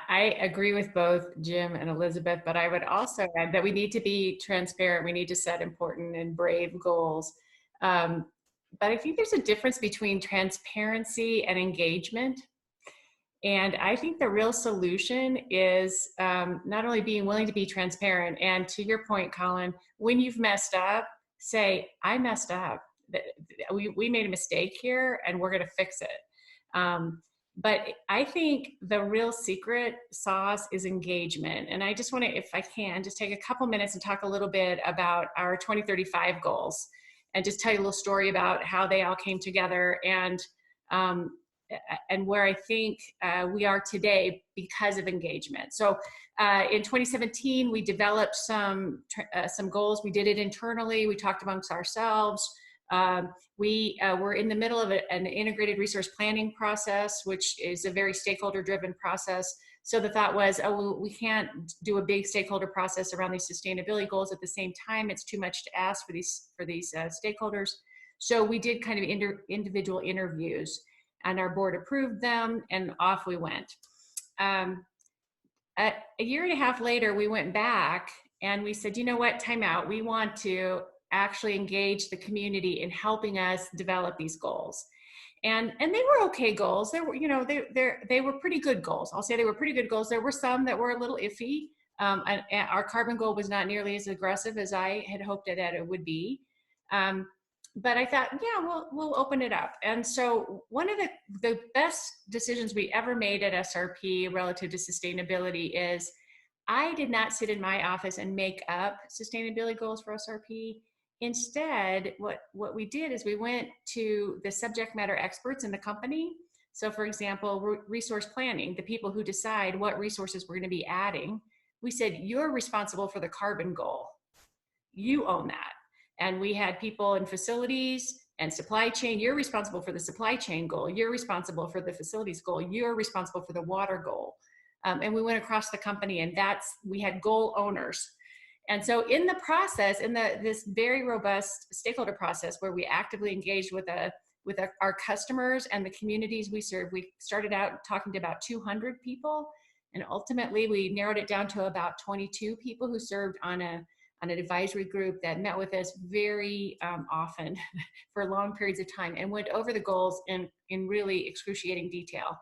I agree with both Jim and Elizabeth, but I would also add that we need to be transparent. We need to set important and brave goals. But I think there's a difference between transparency and engagement. And I think the real solution is not only being willing to be transparent, and to your point, Colin, when you've messed up, say, I messed up. We made a mistake here and we're going to fix it. But I think the real secret sauce is engagement. And I just want to, if I can, just take a couple minutes and talk a little bit about our 2035 goals and just tell you a little story about how they all came together and where I think we are today because of engagement. So in 2017, we developed some goals. We did it internally. We talked amongst ourselves. We were in the middle of an integrated resource planning process, which is a very stakeholder-driven process. So the thought was, we can't do a big stakeholder process around these sustainability goals at the same time. It's too much to ask for these stakeholders. So we did kind of individual interviews, and our board approved them, and off we went. A year and a half later, we went back and we said, you know what, time out. We want to actually engage the community in helping us develop these goals. And they were okay goals. They were, they were pretty good goals. I'll say they were pretty good goals. There were some that were a little iffy. And our carbon goal was not nearly as aggressive as I had hoped that it would be. But I thought, yeah, we'll open it up. And so one of the best decisions we ever made at SRP relative to sustainability is I did not sit in my office and make up sustainability goals for SRP. Instead, what we did is we went to the subject matter experts in the company. So for example, resource planning, the people who decide what resources we're going to be adding. We said, you're responsible for the carbon goal. You own that. And we had people in facilities and supply chain. You're responsible for the supply chain goal. You're responsible for the facilities goal. You're responsible for the water goal. And we went across the company, and we had goal owners. And so in the process, this very robust stakeholder process where we actively engaged with our customers and the communities we serve, we started out talking to about 200 people. And ultimately, we narrowed it down to about 22 people who served on an advisory group that met with us very often for long periods of time and went over the goals in really excruciating detail.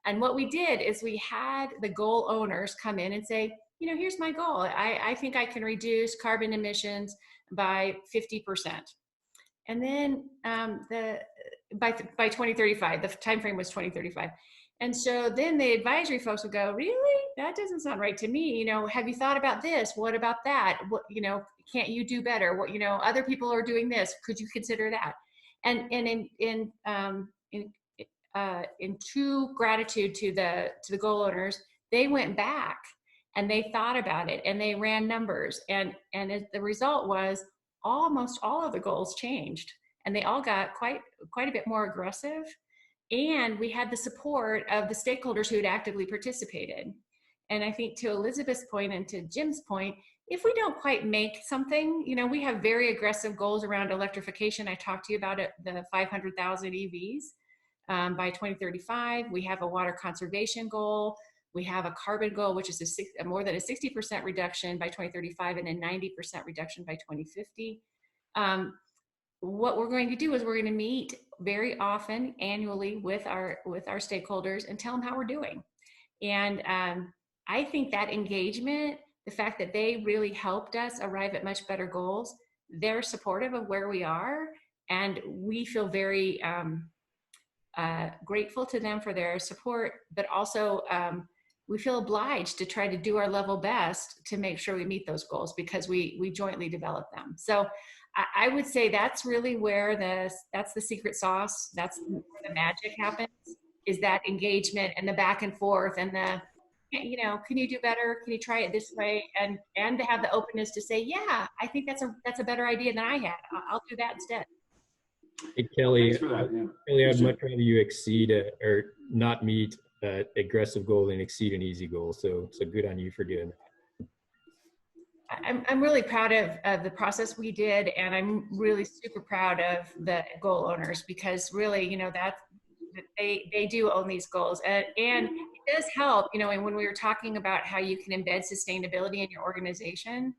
And what we did is we had the goal owners come in and say, here's my goal. I think I can reduce carbon emissions by 50%. And then by 2035, the time frame was 2035. And so then the advisory folks would go, really? That doesn't sound right to me. Have you thought about this? What about that? What, can't you do better? What, other people are doing this. Could you consider that? And in true gratitude to the goal owners, they went back and they thought about it and they ran numbers. And the result was almost all of the goals changed, and they all got quite a bit more aggressive. And we had the support of the stakeholders who had actively participated. And I think to Elizabeth's point and to Jim's point, if we don't quite make something, we have very aggressive goals around electrification. I talked to you about it, the 500,000 EVs by 2035. We have a water conservation goal. We have a carbon goal, which is more than a 60% reduction by 2035 and a 90% reduction by 2050. what we're going to do is we're going to meet very often annually with our stakeholders and tell them how we're doing. And I think that engagement, the fact that they really helped us arrive at much better goals, they're supportive of where we are, and we feel very grateful to them for their support, but also we feel obliged to try to do our level best to make sure we meet those goals because we jointly develop them. So I would say that's really where that's the secret sauce. That's where the magic happens, is that engagement and the back and forth and the, you know, can you do better? Can you try it this way? And to have the openness to say, yeah, I think that's a better idea than I had. I'll do that instead. Hey, Kelly, Thanks for that. Yeah. Kelly, I'd much rather you exceed or not meet an aggressive goal than exceed an easy goal. So good on you for doing that. I'm really proud of the process we did, and I'm really super proud of the goal owners, because really, you know, that they do own these goals, and it does help, you know. And when we were talking about how you can embed sustainability in your organization,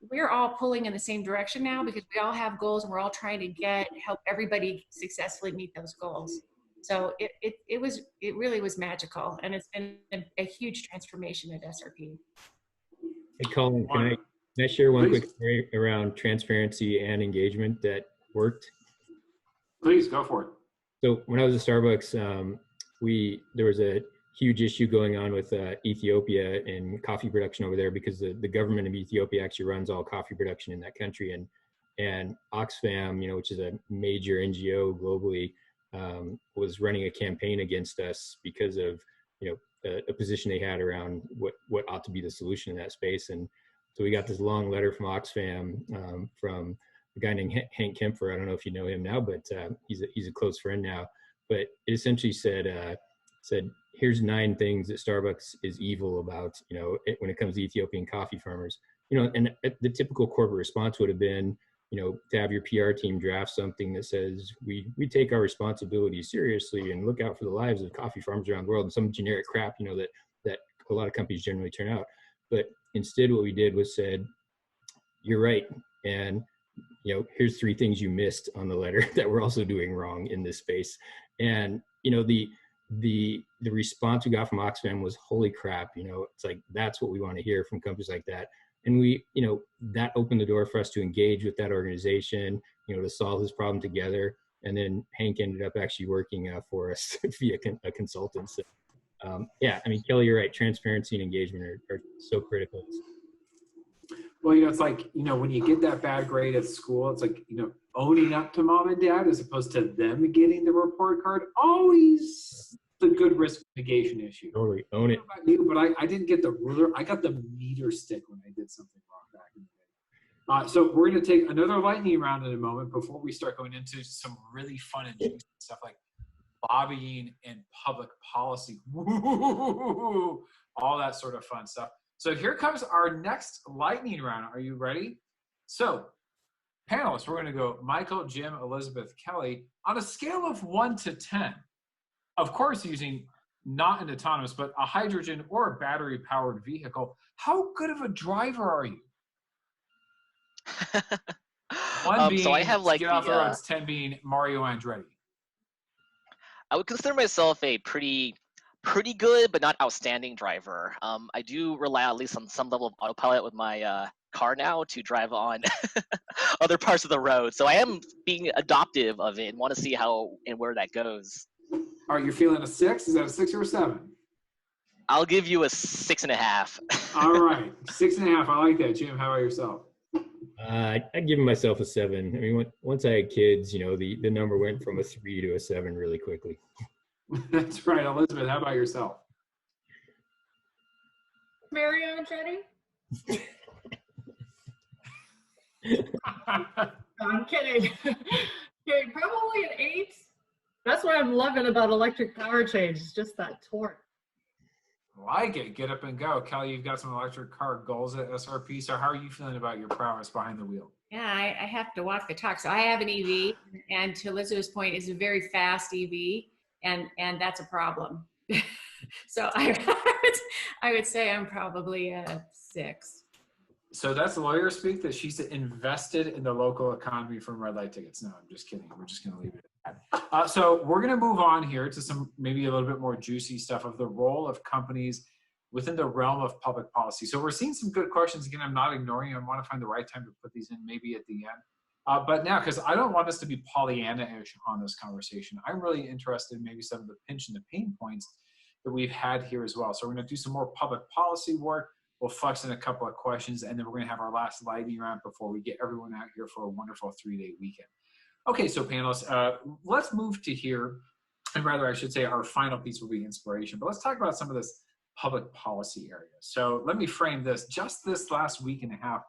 we're all pulling in the same direction now because we all have goals and we're all trying to help everybody successfully meet those goals. So it really was magical, and it's been a huge transformation at SRP. Hey, Colin, can I share one quick story around transparency and engagement that worked? Please go for it. So when I was at Starbucks, there was a huge issue going on with Ethiopia and coffee production over there, because the government of Ethiopia actually runs all coffee production in that country. And Oxfam, you know, which is a major NGO globally, was running a campaign against us because of, you know, a position they had around what ought to be the solution in that space. And so we got this long letter from Oxfam from a guy named Hank Kempfer. I don't know if you know him now, but he's a close friend now. But it essentially said, here's 9 things that Starbucks is evil about, you know, when it comes to Ethiopian coffee farmers. You know, and the typical corporate response would have been, you know, to have your PR team draft something that says, we take our responsibility seriously and look out for the lives of coffee farmers around the world, and some generic crap, you know, that a lot of companies generally turn out. But instead what we did was said, you're right, and, you know, here's 3 things you missed on the letter that we're also doing wrong in this space. And, you know, the response we got from Oxfam was, holy crap, you know, it's like, that's what we want to hear from companies like that. And we, you know, that opened the door for us to engage with that organization, you know, to solve this problem together. And then Hank ended up actually working for us via a consultant. So, yeah, I mean, Kelly, you're right. Transparency and engagement are so critical. Well, you know, it's like, you know, when you get that bad grade at school, it's like, you know, owning up to mom and dad as opposed to them getting the report card, always the good risk mitigation issue. Totally own it. I don't know about you, but I didn't get the ruler. I got the meter stick when I did something wrong back in the day. So we're going to take another lightning round in a moment before we start going into some really fun and juicy stuff like lobbying and public policy. Woo-hoo-hoo-hoo-hoo. All that sort of fun stuff. So here comes our next lightning round. Are you ready? So, panelists, we're going to go Michael, Jim, Elizabeth, Kelly, on a scale of 1 to 10. Of course, using not an autonomous, but a hydrogen or a battery-powered vehicle. How good of a driver are you? 1 being so I have like get off the roads, 10 being Mario Andretti. I would consider myself a pretty good but not outstanding driver. I do rely at least on some level of autopilot with my car now to drive on other parts of the road. So I am being adoptive of it and want to see how and where that goes. All right, you're feeling a 6? Is that a 6 or a 7? I'll give you a 6.5. All right, 6.5. I like that. Jim, how about yourself? I'd give myself a 7. I mean, once I had kids, you know, the number went from a 3 to a 7 really quickly. That's right. Elizabeth, how about yourself? Mario Andretti? I'm kidding. Okay, probably an 8. That's what I'm loving about electric power change. It's just that torque. Like it. Get up and go. Kelly, you've got some electric car goals at SRP. So how are you feeling about your prowess behind the wheel? Yeah, I have to walk the talk. So I have an EV, and to Elizabeth's point, it's a very fast EV, and that's a problem. So I would say I'm probably a 6. So that's lawyer speak, that she's invested in the local economy from red light tickets. No, I'm just kidding. We're just going to leave it at that. So we're going to move on here to some maybe a little bit more juicy stuff of the role of companies within the realm of public policy. So we're seeing some good questions. Again, I'm not ignoring them. I want to find the right time to put these in, maybe at the end. But now, because I don't want us to be Pollyanna-ish on this conversation, I'm really interested in maybe some of the pinch and the pain points that we've had here as well. So we're going to do some more public policy work. We'll flex in a couple of questions, and then we're going to have our last lightning round before we get everyone out here for a wonderful 3-day weekend. Okay, so panelists, let's move to here, and rather I should say our final piece will be inspiration, but let's talk about some of this public policy area. So let me frame this. Just this last week and a half,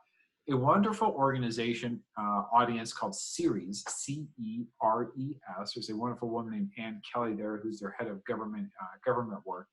a wonderful organization audience called Ceres, C-E-R-E-S. There's a wonderful woman named Ann Kelly there, who's their head of government work.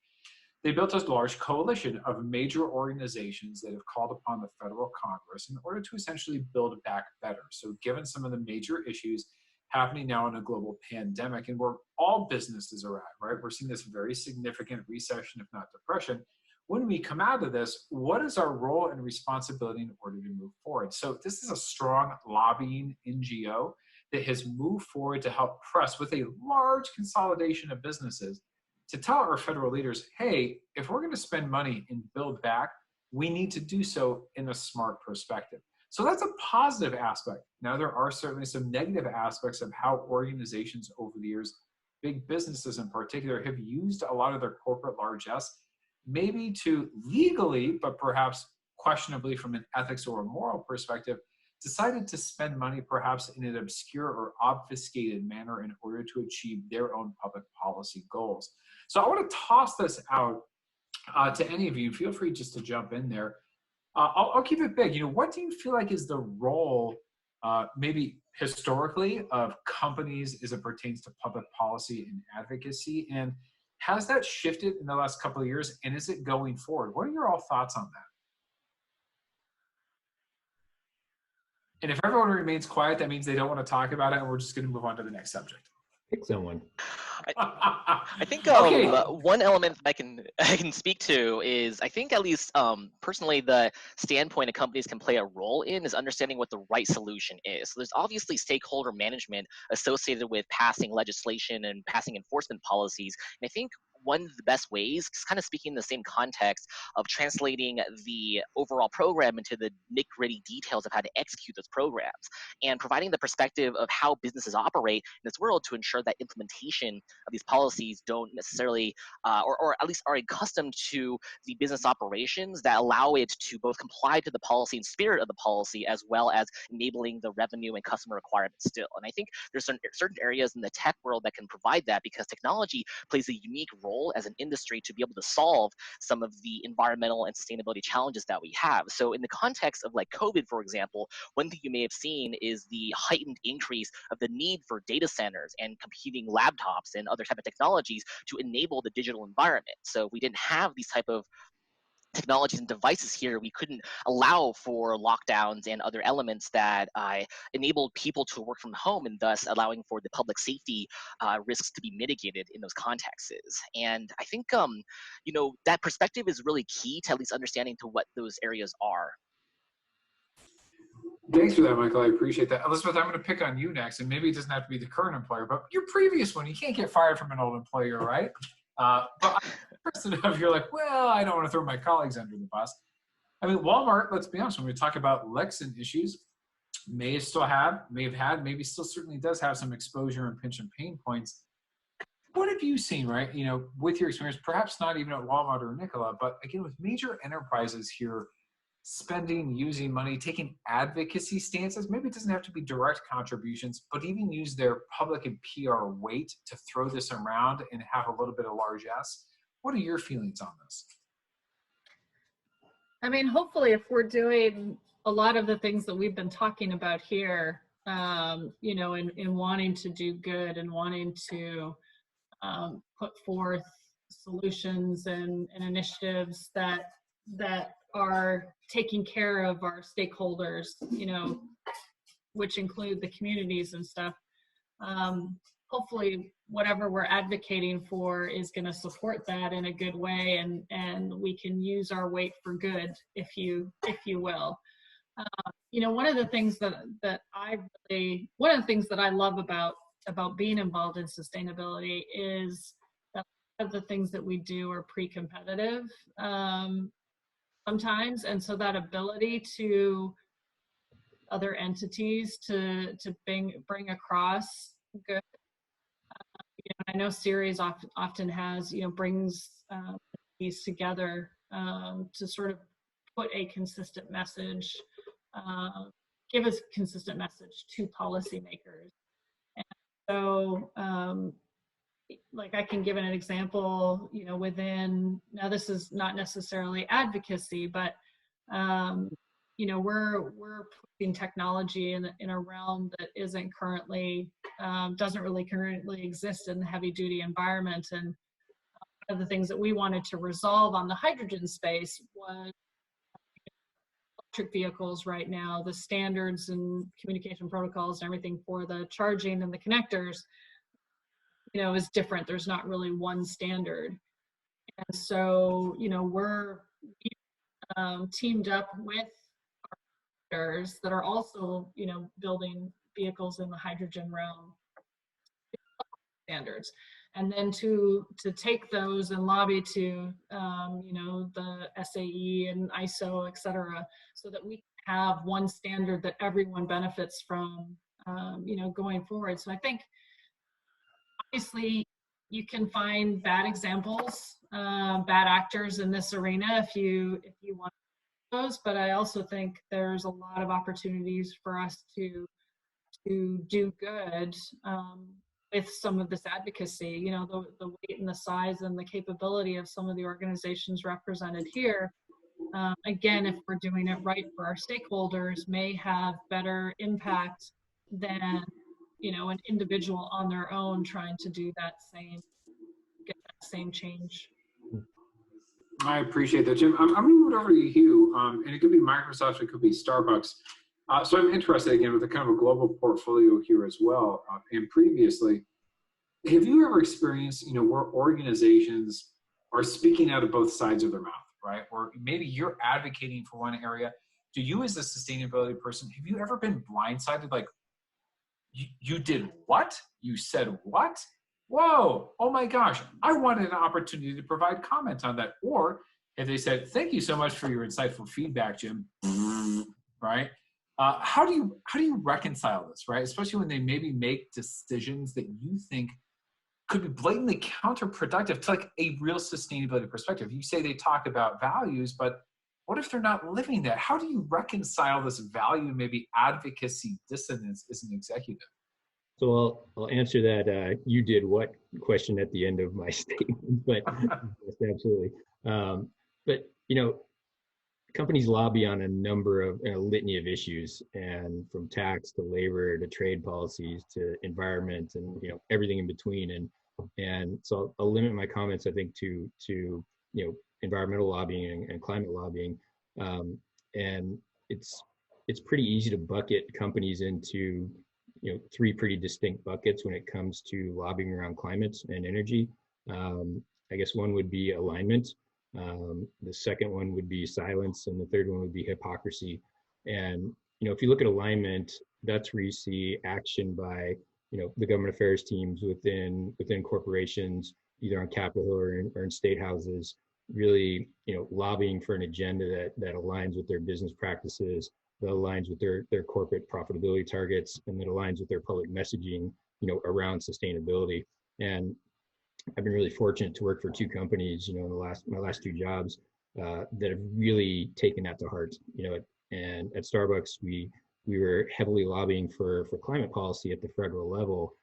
They built a large coalition of major organizations that have called upon the federal Congress in order to essentially build back better. So given some of the major issues happening now in a global pandemic and where all businesses are at, right? We're seeing this very significant recession, if not depression. When we come out of this, what is our role and responsibility in order to move forward? So this is a strong lobbying NGO that has moved forward to help press with a large consolidation of businesses to tell our federal leaders, hey, if we're going to spend money and build back, we need to do so in a smart perspective. So that's a positive aspect. Now, there are certainly some negative aspects of how organizations over the years, big businesses in particular, have used a lot of their corporate largesse, maybe to legally, but perhaps questionably from an ethics or a moral perspective, decided to spend money perhaps in an obscure or obfuscated manner in order to achieve their own public policy goals. So I want to toss this out to any of you. Feel free just to jump in there. I'll keep it big. What do you feel like is the role, maybe historically, of companies as it pertains to public policy and advocacy? And has that shifted in the last couple of years? And is it going forward? What are your all thoughts on that? And if everyone remains quiet, that means they don't want to talk about it, and we're just going to move on to the next subject. Pick someone. I think Okay. one element that I can speak to is, I think at least personally, the standpoint that companies can play a role in is understanding what the right solution is. So there's obviously stakeholder management associated with passing legislation and passing enforcement policies. And I think one of the best ways, just kind of speaking in the same context of translating the overall program into the nitty-gritty details of how to execute those programs and providing the perspective of how businesses operate in this world to ensure that implementation of these policies don't necessarily, or at least are accustomed to the business operations that allow it to both comply to the policy and spirit of the policy, as well as enabling the revenue and customer requirements still. And I think there's certain areas in the tech world that can provide that, because technology plays a unique role as an industry to be able to solve some of the environmental and sustainability challenges that we have. So in the context of like COVID, for example, one thing you may have seen is the heightened increase of the need for data centers and computing laptops and other type of technologies to enable the digital environment. So if we didn't have these type of technologies and devices here, we couldn't allow for lockdowns and other elements that enabled people to work from home, and thus allowing for the public safety risks to be mitigated in those contexts. And I think that perspective is really key to at least understanding to what those areas are. Thanks for that, Michael. I appreciate that. Elizabeth, I'm going to pick on you next, and maybe it doesn't have to be the current employer, but your previous one. You can't get fired from an old employer, right? But person of you're like, well, I don't want to throw my colleagues under the bus. I mean, Walmart, let's be honest, when we talk about Lexan issues, may have had, maybe still certainly does have some exposure and pinch and pain points. What have you seen, right? With your experience, perhaps not even at Walmart or Nikola, but again, with major enterprises here, spending, using money, taking advocacy stances. Maybe it doesn't have to be direct contributions, but even use their public and PR weight to throw this around and have a little bit of largesse. What are your feelings on this? I mean, hopefully if we're doing a lot of the things that we've been talking about here, in wanting to do good and wanting to put forth solutions and initiatives that are taking care of our stakeholders, which include the communities and stuff. Hopefully whatever we're advocating for is going to support that in a good way, and we can use our weight for good, if you will. One of the things that I love about being involved in sustainability is that a lot of the things that we do are pre-competitive sometimes, and so that ability to other entities to bring across good. I know Ceres often has brings these together to sort of put a consistent message, give a consistent message to policymakers. And so, like I can give an example, within, now this is not necessarily advocacy, but we're putting technology in a realm that isn't currently, doesn't really currently exist in the heavy duty environment. And one of the things that we wanted to resolve on the hydrogen space was electric vehicles right now, the standards and communication protocols and everything for the charging and the connectors, is different. There's not really one standard. And so, we're teamed up with that are also, building vehicles in the hydrogen realm standards, and then to take those and lobby to, the SAE and ISO, et cetera, so that we have one standard that everyone benefits from, going forward. So I think obviously you can find bad examples, bad actors in this arena if you want those, but I also think there's a lot of opportunities for us to do good with some of this advocacy. The weight and the size and the capability of some of the organizations represented here, again, if we're doing it right for our stakeholders, may have better impact than an individual on their own trying to do get that same change. I appreciate that, Jim. I'm going to move it over to you, and it could be Microsoft, it could be Starbucks. So I'm interested, again, with a kind of a global portfolio here as well. And previously, have you ever experienced, where organizations are speaking out of both sides of their mouth, right? Or maybe you're advocating for one area. Do you, as a sustainability person, have you ever been blindsided? Like, you did what? You said what? Whoa, oh my gosh, I wanted an opportunity to provide comment on that. Or if they said, thank you so much for your insightful feedback, Jim, right? How do you reconcile this, right? Especially when they maybe make decisions that you think could be blatantly counterproductive to like a real sustainability perspective. You say they talk about values, but what if they're not living that? How do you reconcile this value, maybe advocacy dissonance as an executive? So I'll answer that you did what question at the end of my statement, but yes, absolutely. But companies lobby on a number of a litany of issues, and from tax to labor to trade policies to environment and everything in between. And so I'll limit my comments, I think, to environmental lobbying and climate lobbying. And it's pretty easy to bucket companies into three pretty distinct buckets when it comes to lobbying around climate and energy. I guess one would be alignment. The second one would be silence, and the third one would be hypocrisy. And if you look at alignment, that's where you see action by the government affairs teams within corporations, either on Capitol Hill or in state houses, really lobbying for an agenda that aligns with their business practices, that aligns with their corporate profitability targets, and that aligns with their public messaging around sustainability. And I've been really fortunate to work for two companies, in my last two jobs, that have really taken that to heart. And at Starbucks, we were heavily lobbying for climate policy at the federal level,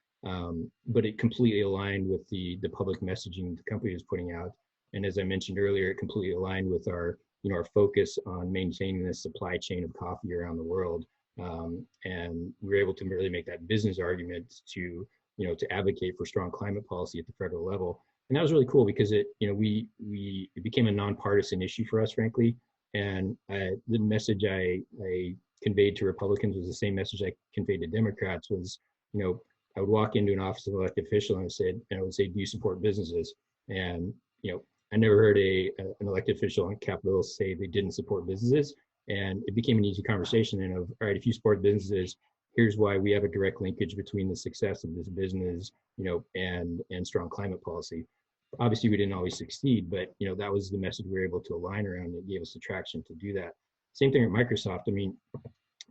but it completely aligned with the public messaging the company was putting out. And as I mentioned earlier, it completely aligned with our focus on maintaining the supply chain of coffee around the world. And we were able to really make that business argument to advocate for strong climate policy at the federal level. And that was really cool because it became a nonpartisan issue for us, frankly. And the message I conveyed to Republicans was the same message I conveyed to Democrats. Was, I would walk into an office of an elected official and I would say, do you support businesses? And I never heard an elected official on Capitol Hill say they didn't support businesses. And it became an easy conversation and of, all right, if you support businesses, here's why we have a direct linkage between the success of this business, and strong climate policy. Obviously, we didn't always succeed, but that was the message we were able to align around. It gave us the traction to do that. Same thing at Microsoft. I mean,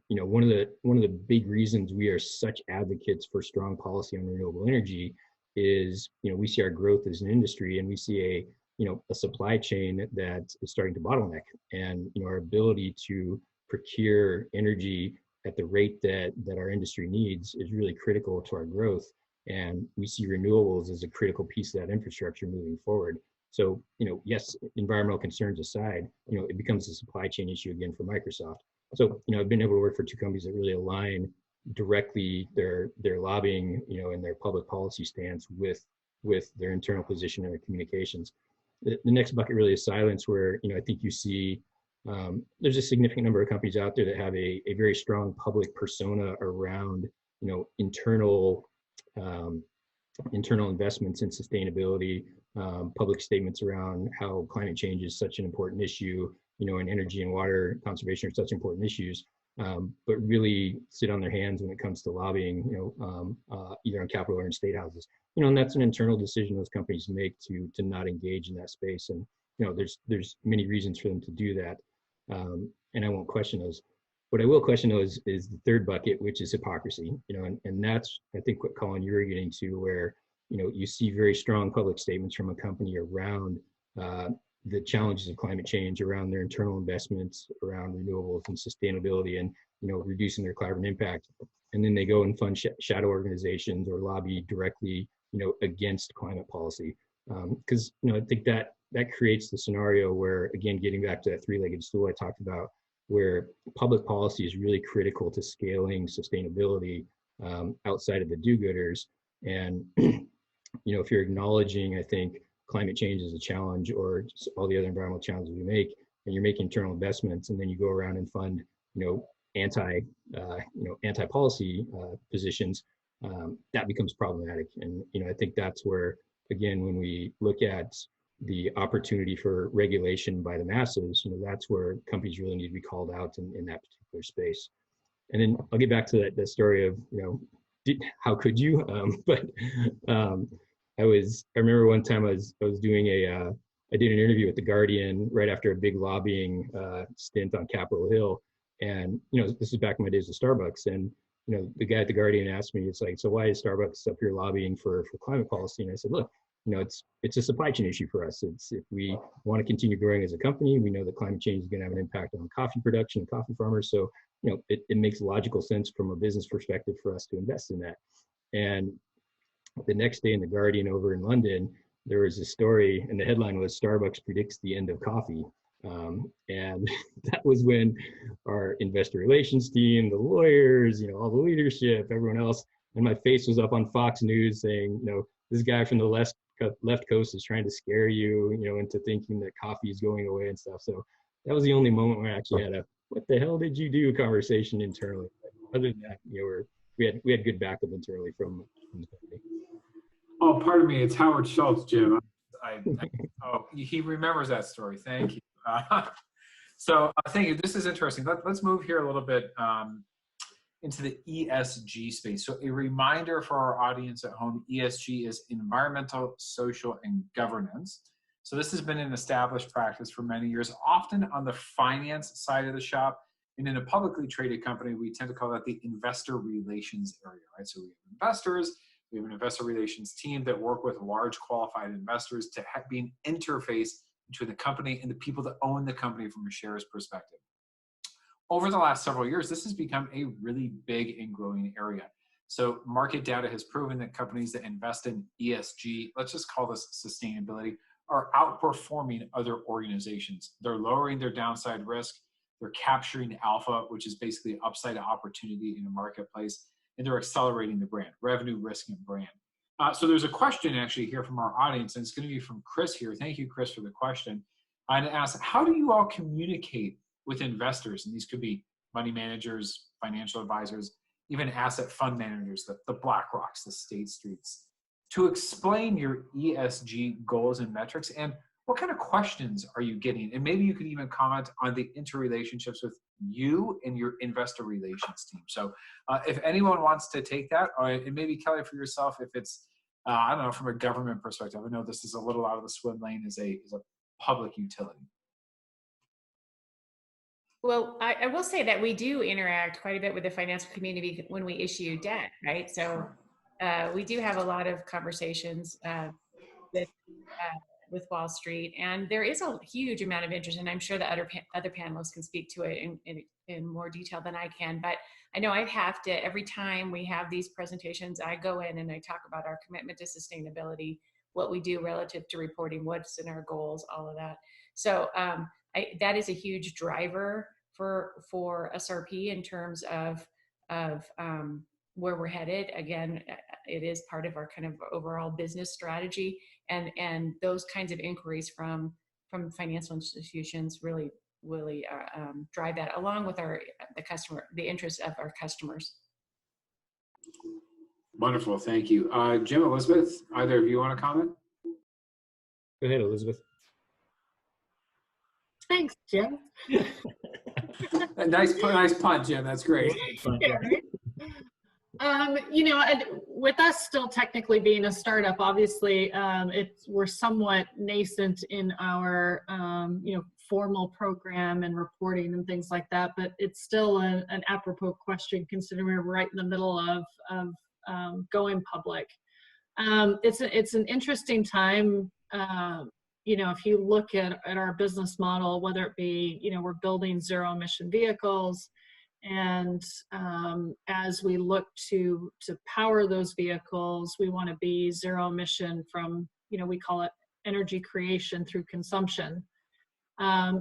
one of the big reasons we are such advocates for strong policy on renewable energy is, we see our growth as an industry, and we see a supply chain that is starting to bottleneck, and our ability to procure energy at the rate that our industry needs is really critical to our growth. And we see renewables as a critical piece of that infrastructure moving forward. So, yes, environmental concerns aside, it becomes a supply chain issue again for Microsoft. So, I've been able to work for two companies that really align directly their lobbying, and their public policy stance with their internal position and their communications. The next bucket really is silence, where, I think you see there's a significant number of companies out there that have a very strong public persona around, internal investments in sustainability, public statements around how climate change is such an important issue, and energy and water conservation are such important issues, but really sit on their hands when it comes to lobbying, either on Capitol or in state houses. And that's an internal decision those companies make to not engage in that space. And there's many reasons for them to do that, and I won't question those. What I will question though is the third bucket, which is hypocrisy. And that's, I think, what Colin, you were getting to, where you see very strong public statements from a company around the challenges of climate change, around their internal investments, around renewables and sustainability, and reducing their carbon impact. And then they go and fund shadow organizations or lobby directly, against climate policy. Because I think that creates the scenario where, again, getting back to that three-legged stool I talked about, where public policy is really critical to scaling sustainability outside of the do-gooders. And if you're acknowledging, I think, climate change is a challenge, or just all the other environmental challenges we make, and you're making internal investments, and then you go around and fund, anti-policy positions, that becomes problematic. And I think that's where, again, when we look at the opportunity for regulation by the masses, that's where companies really need to be called out in that particular space. And then I'll get back to that story of, how could you? I remember one time I was doing I did an interview with The Guardian right after a big lobbying stint on Capitol Hill. And, this is back in my days of Starbucks. And, the guy at The Guardian asked me, it's like, so why is Starbucks up here lobbying for climate policy? And I said, look, it's a supply chain issue for us. It's, if we want to continue growing as a company, we know that climate change is going to have an impact on coffee production and coffee farmers. So, it makes logical sense from a business perspective for us to invest in that. And the next day in The Guardian over in London, there was a story, and the headline was Starbucks predicts the end of coffee. And that was when our investor relations team, the lawyers, all the leadership, everyone else, and my face was up on Fox News saying, this guy from the left coast is trying to scare you, into thinking that coffee is going away and stuff. So that was the only moment where I actually had a "what the hell did you do" conversation internally. But other than that, we had good backup internally from the company. Oh, pardon me, it's Howard Schultz, Jim. He remembers that story. Thank you. So thank you. This is interesting. Let's move here a little bit into the ESG space. So a reminder for our audience at home, ESG is environmental, social, and governance. So this has been an established practice for many years, often on the finance side of the shop. And in a publicly traded company, we tend to call that the investor relations area, right? So we have investors, we have an investor relations team that work with large qualified investors to be an interface between the company and the people that own the company from a shares perspective. Over the last several years, this has become a really big and growing area. So market data has proven that companies that invest in ESG, let's just call this sustainability, are outperforming other organizations. They're lowering their downside risk. They're capturing alpha, which is basically upside opportunity in a marketplace, and they're accelerating the brand, revenue, risk, and brand. So there's a question actually here from our audience, and it's going to be from Chris here. Thank you, Chris, for the question. And it asks, how do you all communicate with investors? And these could be money managers, financial advisors, even asset fund managers, the BlackRocks, the State Streets, to explain your ESG goals and metrics, and what kind of questions are you getting? And maybe you could even comment on the interrelationships with you and your investor relations team. So if anyone wants to take that, and maybe Kelly for yourself, if it's, I don't know, from a government perspective, I know this is a little out of the swim lane as a public utility. Well, I will say that we do interact quite a bit with the financial community when we issue debt, right? So we do have a lot of conversations with Wall Street, and there is a huge amount of interest, and I'm sure the other panelists can speak to it in more detail than I can. But I know I have to, every time we have these presentations, I go in and I talk about our commitment to sustainability, what we do relative to reporting, what's in our goals, all of that. So that is a huge driver for SRP in terms of where we're headed. Again, it is part of our kind of overall business strategy, and those kinds of inquiries from financial institutions really drive that, along with the interests of our customers. Wonderful, thank you. Jim, Elizabeth, either of you want to comment? Go ahead, Elizabeth. Thanks, Jim. Nice punt, Jim. That's great. Yeah, right? You know, with us still technically being a startup, obviously, we're somewhat nascent in our, you know, formal program and reporting and things like that. But it's still an apropos question, considering we're right in the middle of going public. It's an interesting time. You know, if you look at our business model, whether it be, you know, we're building zero emission vehicles, and as we look to power those vehicles, we want to be zero emission from, you know, we call it energy creation through consumption.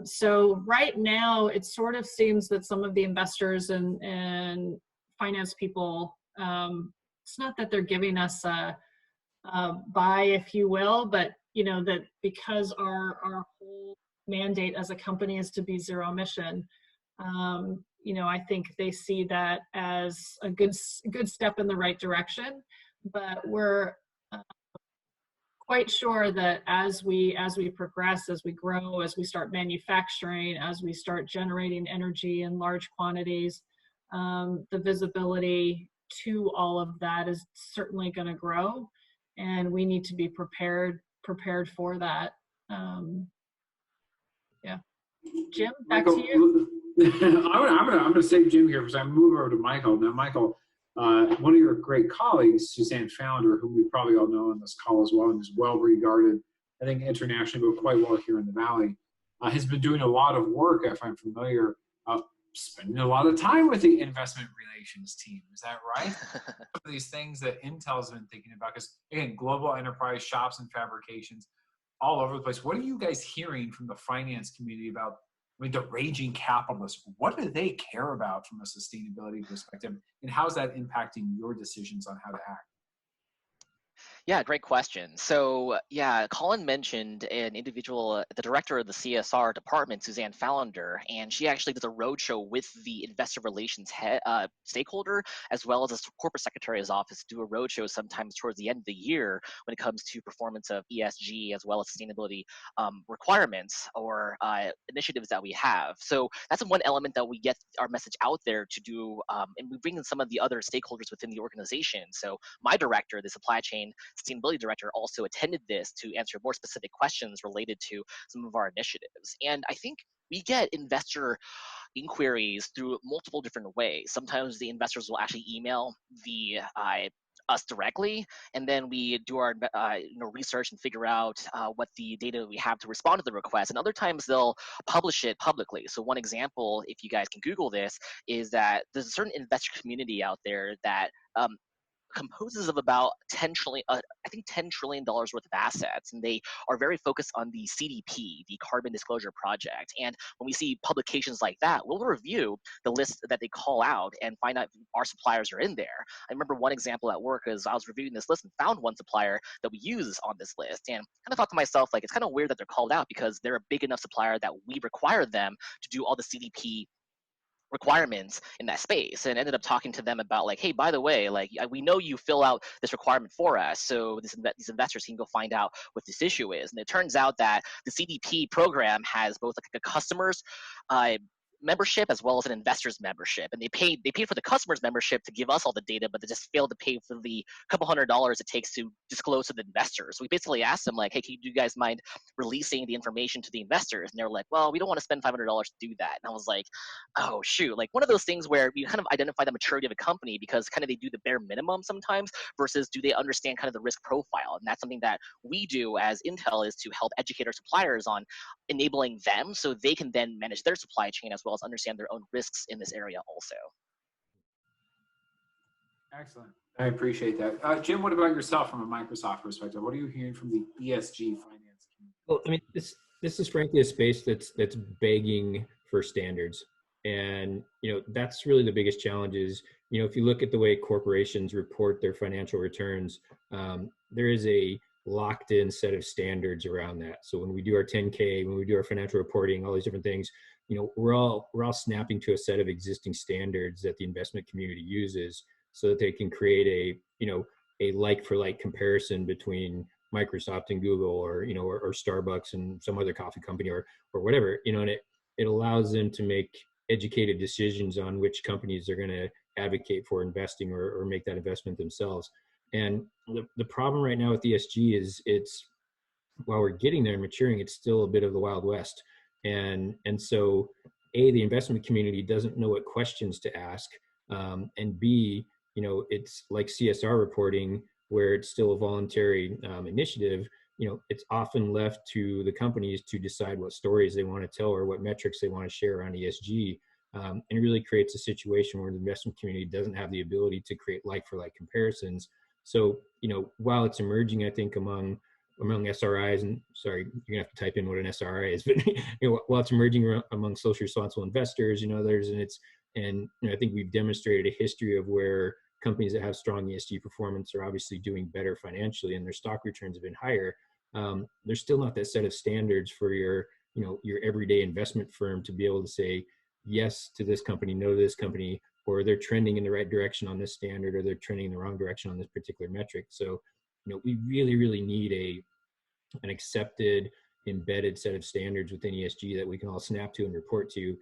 So right now, it sort of seems that some of the investors and finance people, it's not that they're giving us a buy, if you will, but you know, that because our whole mandate as a company is to be zero emission, you know, I think they see that as a good step in the right direction. But we're quite sure that as we progress, as we grow, as we start manufacturing, as we start generating energy in large quantities, the visibility to all of that is certainly going to grow, and we need to be prepared for that. Yeah, Jim, back Michael, to you. I'm gonna save Jim here because I move over to Michael now. Michael, one of your great colleagues, Suzanne Founder, who we probably all know on this call as well, and is well regarded, I think internationally, but quite well here in the Valley, has been doing a lot of work, if I'm familiar, spending a lot of time with the investment relations team. Is that right? Some of these things that Intel's been thinking about, because again, global enterprise shops and fabrications all over the place. What are you guys hearing from the finance community about, I mean, the raging capitalists? What do they care about from a sustainability perspective, and how's that impacting your decisions on how to act? Yeah, great question. So yeah, Colin mentioned an individual, the director of the CSR department, Suzanne Founder, and she actually does a roadshow with the investor relations stakeholder, as well as the corporate secretary's office, do a roadshow sometimes towards the end of the year when it comes to performance of ESG as well as sustainability requirements or initiatives that we have. So that's one element that we get our message out there to do, and we bring in some of the other stakeholders within the organization. So my director, the supply chain sustainability director, also attended this to answer more specific questions related to some of our initiatives. And I think we get investor inquiries through multiple different ways. Sometimes the investors will actually email us directly, and then we do our research and figure out what the data we have to respond to the request. And other times they'll publish it publicly. So one example, if you guys can Google this, is that there's a certain investor community out there that composes of about $10 trillion worth of assets, and they are very focused on the CDP, the Carbon Disclosure Project. And when we see publications like that, we'll review the list that they call out and find out if our suppliers are in there. I remember one example at work is I was reviewing this list and found one supplier that we use on this list, and kind of thought to myself, like, it's kind of weird that they're called out because they're a big enough supplier that we require them to do all the CDP requirements in that space, and ended up talking to them about, like, hey, by the way, like, we know you fill out this requirement for us, so these investors can go find out what this issue is. And it turns out that the CDP program has both like a customer's membership as well as an investor's membership, and they paid for the customer's membership to give us all the data, but they just failed to pay for the couple $100 it takes to disclose to the investors. So we basically asked them, like, hey, do you guys mind releasing the information to the investors? And they're like, well, we don't want to spend $500 to do that. And I was like, oh shoot, like one of those things where you kind of identify the maturity of a company because kind of they do the bare minimum sometimes versus do they understand kind of the risk profile. And that's something that we do as Intel, is to help educate our suppliers on enabling them so they can then manage their supply chain as well as understand their own risks in this area also. Excellent. I appreciate that. Jim, what about yourself from a Microsoft perspective? What are you hearing from the ESG finance community? Well, I mean, this is frankly a space that's begging for standards. And, that's really the biggest challenge is, if you look at the way corporations report their financial returns, there is a locked in set of standards around that. So when we do our 10K, when we do our financial reporting, all these different things, we're all snapping to a set of existing standards that the investment community uses so that they can create a like for like comparison between Microsoft and Google or Starbucks and some other coffee company or whatever, and it allows them to make educated decisions on which companies they're going to advocate for investing or make that investment themselves. And the problem right now with ESG is while we're getting there and maturing, it's still a bit of the Wild West. And so the investment community doesn't know what questions to ask. And B, it's like CSR reporting where it's still a voluntary initiative. It's often left to the companies to decide what stories they want to tell or what metrics they want to share around ESG. And it really creates a situation where the investment community doesn't have the ability to create like-for-like comparisons. So, while it's emerging, I think among SRIs, and sorry, you're gonna have to type in what an SRI is, but while it's emerging among socially responsible investors, I think we've demonstrated a history of where companies that have strong ESG performance are obviously doing better financially and their stock returns have been higher. There's still not that set of standards for your everyday investment firm to be able to say yes to this company, no to this company, or they're trending in the right direction on this standard, or they're trending in the wrong direction on this particular metric. So, we really, really need an accepted, embedded set of standards within ESG that we can all snap to and report to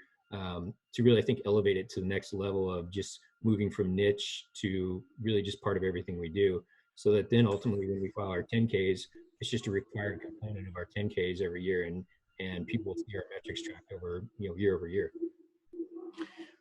really, I think, elevate it to the next level of just moving from niche to really just part of everything we do. So that then ultimately when we file our 10Ks, it's just a required component of our 10Ks every year, and people will see our metrics tracked over, year over year.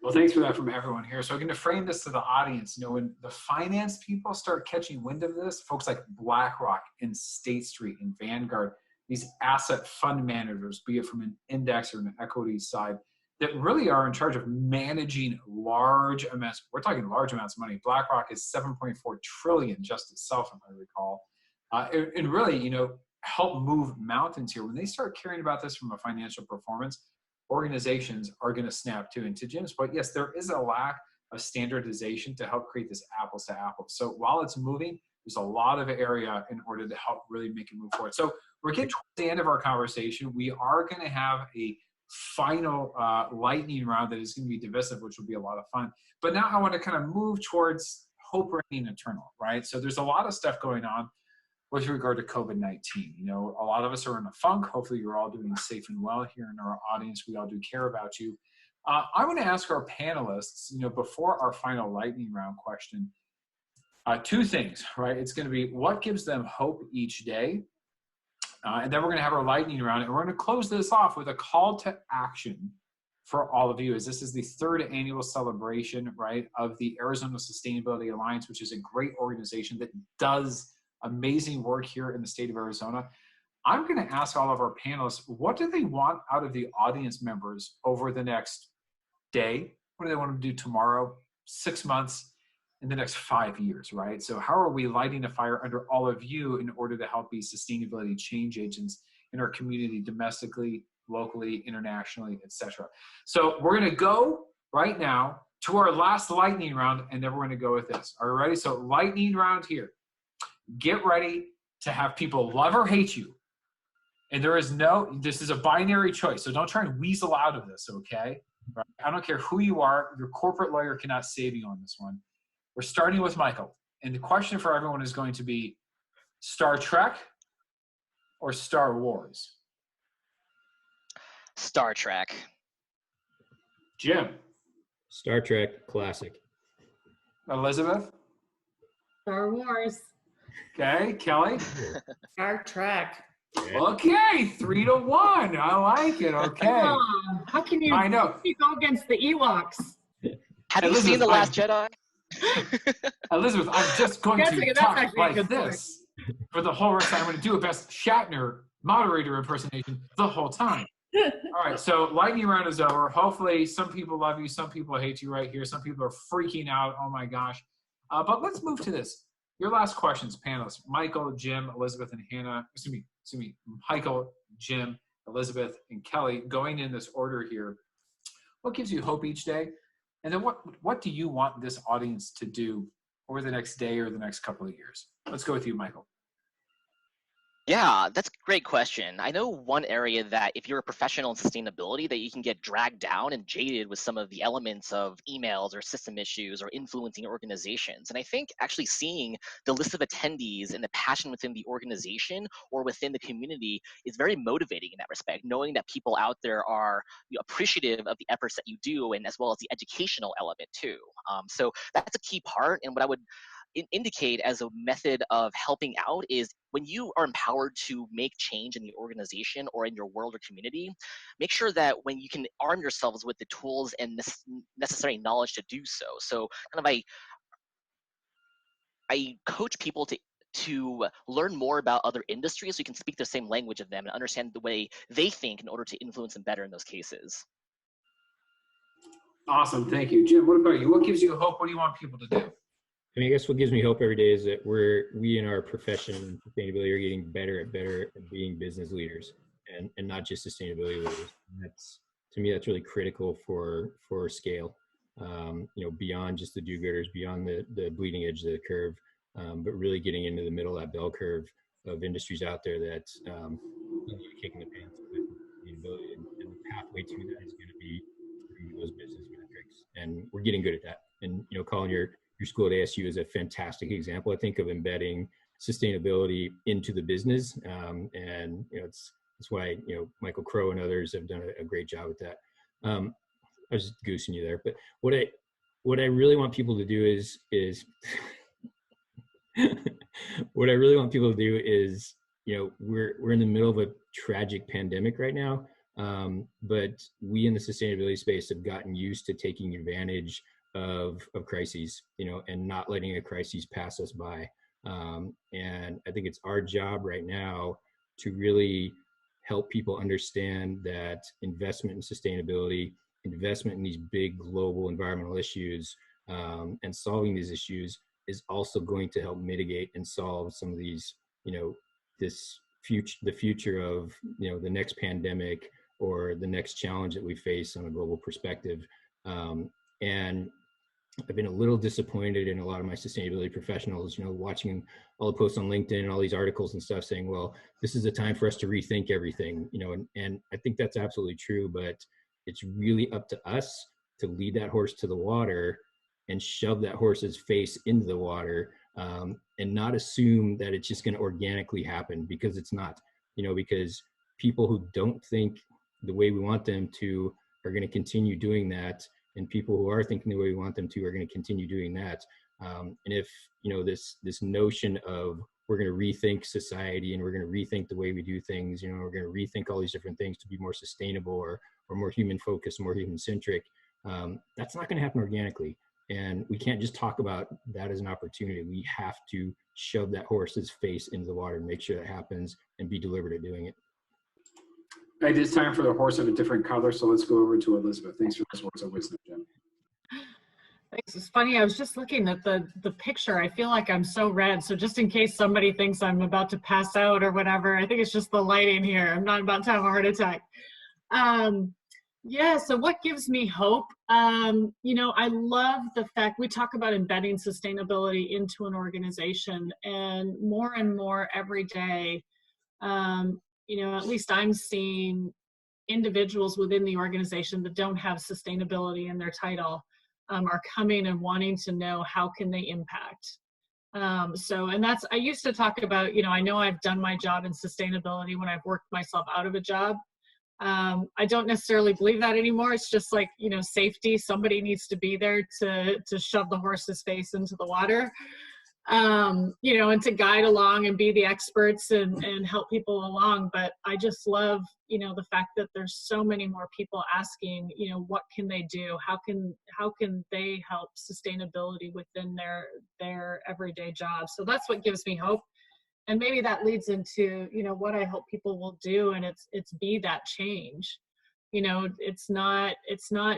Well, thanks for that from everyone here. So I'm going to frame this to the audience. When the finance people start catching wind of this, folks like BlackRock and State Street and Vanguard, these asset fund managers, be it from an index or an equity side, that really are in charge of managing large amounts. We're talking large amounts of money. BlackRock is 7.4 trillion just itself, if I recall. And really, help move mountains here. When they start caring about this from a financial performance, organizations are going to snap to. And to Jim's point, yes, there is a lack of standardization to help create this apples to apples. So while it's moving, there's a lot of area in order to help really make it move forward. So we're getting towards the end of our conversation. We are going to have a final lightning round that is going to be divisive, which will be a lot of fun. But now I want to kind of move towards hope reigning eternal, right? So there's a lot of stuff going on with regard to COVID-19. A lot of us are in a funk. Hopefully you're all doing safe and well here in our audience. We all do care about you. I want to ask our panelists, before our final lightning round question, two things, right? It's going to be what gives them hope each day. And then we're going to have our lightning round, and we're going to close this off with a call to action for all of you, as this is the third annual celebration, right, of the Arizona Sustainability Alliance, which is a great organization that does amazing work here in the state of Arizona. I'm going to ask all of our panelists, what do they want out of the audience members over the next day? What do they want to do tomorrow, 6 months, in the next 5 years, right? So how are we lighting a fire under all of you in order to help be sustainability change agents in our community, domestically, locally, internationally, etc.? So we're going to go right now to our last lightning round, and then we're going to go with this. Are you ready? So lightning round here. Get ready to have people love or hate you. And this is a binary choice. So don't try and weasel out of this, okay? Right? I don't care who you are. Your corporate lawyer cannot save you on this one. We're starting with Michael. And the question for everyone is going to be Star Trek or Star Wars? Star Trek. Jim. Star Trek classic. Elizabeth. Star Wars. Okay, Kelly. Star Trek. Okay, 3-1. I like it. Okay. How can you I know. go against the Ewoks? Have you Elizabeth, seen The Last Jedi? Elizabeth, I'm just going That's to actually talk a like good point. this for the whole rest. I'm going to do a best Shatner moderator impersonation the whole time. All right, so lightning round is over. Hopefully, some people love you, some people hate you right here. Some people are freaking out. Oh my gosh! But let's move to this. Your last questions, panelists: Michael, Jim, Elizabeth, and Hannah. Excuse me. Michael, Jim, Elizabeth, and Kelly. Going in this order here. What gives you hope each day? And then what do you want this audience to do over the next day or the next couple of years? Let's go with you, Michael. Yeah, that's a great question. I know one area that if you're a professional in sustainability that you can get dragged down and jaded with some of the elements of emails or system issues or influencing organizations. And I think actually seeing the list of attendees and the passion within the organization or within the community is very motivating in that respect, knowing that people out there are appreciative of the efforts that you do and as well as the educational element too. So that's a key part. And what I would indicate as a method of helping out is when you are empowered to make change in the organization or in your world or community, make sure that when you can arm yourselves with the tools and necessary knowledge to do so. So kind of I coach people to learn more about other industries so you can speak the same language of them and understand the way they think in order to influence them better in those cases. Awesome, thank you. Jim, what about you? What gives you hope? What do you want people to do? I mean, I guess what gives me hope every day is that we in our profession in sustainability are getting better at being business leaders and not just sustainability leaders. And that's, to me, that's really critical for scale. Beyond just the do-gooders, beyond the bleeding edge of the curve, but really getting into the middle of that bell curve of industries out there that kicking the pants with sustainability, and the pathway to that is going to be through those business metrics, and we're getting good at that. And Colin, your school at ASU is a fantastic example, I think, of embedding sustainability into the business. And that's why Michael Crow and others have done a great job with that. I was just goosing you there, but what I really want people to do is what I really want people to do is we're in the middle of a tragic pandemic right now, but we in the sustainability space have gotten used to taking advantage of crises, and not letting a crisis pass us by. And I think it's our job right now to really help people understand that investment in sustainability, investment in these big global environmental issues, and solving these issues is also going to help mitigate and solve some of these, the future of, the next pandemic or the next challenge that we face on a global perspective. And I've been a little disappointed in a lot of my sustainability professionals, watching all the posts on LinkedIn and all these articles and stuff saying, well, this is the time for us to rethink everything, and I think that's absolutely true, but it's really up to us to lead that horse to the water and shove that horse's face into the water, and not assume that it's just going to organically happen, because it's not, because people who don't think the way we want them to are going to continue doing that. And people who are thinking the way we want them to are going to continue doing that. And if, this notion of we're going to rethink society and we're going to rethink the way we do things, we're going to rethink all these different things to be more sustainable or more human focused, more human centric, that's not going to happen organically. And we can't just talk about that as an opportunity. We have to shove that horse's face into the water and make sure that happens and be deliberate at doing it. It is time for the horse of a different color, so let's go over to Elizabeth. Thanks for those words of wisdom, Jim. Thanks. It's funny, I was just looking at the picture. I feel like I'm so red, so just in case somebody thinks I'm about to pass out or whatever, I think it's just the lighting here. I'm not about to have a heart attack. So what gives me hope? I love the fact we talk about embedding sustainability into an organization, and more every day, at least I'm seeing individuals within the organization that don't have sustainability in their title are coming and wanting to know how can they impact. And that's, I used to talk about, I know I've done my job in sustainability when I've worked myself out of a job, I don't necessarily believe that anymore. It's just like, you know, safety. Somebody needs to be there to shove the horse's face into the water, you know, and to guide along and be the experts and help people along. But I just love, you know, the fact that there's so many more people asking, you know, what can they do? How can they help sustainability within their everyday jobs? So that's what gives me hope. And maybe that leads into, you know, what I hope people will do, and it's be that change. You know, it's not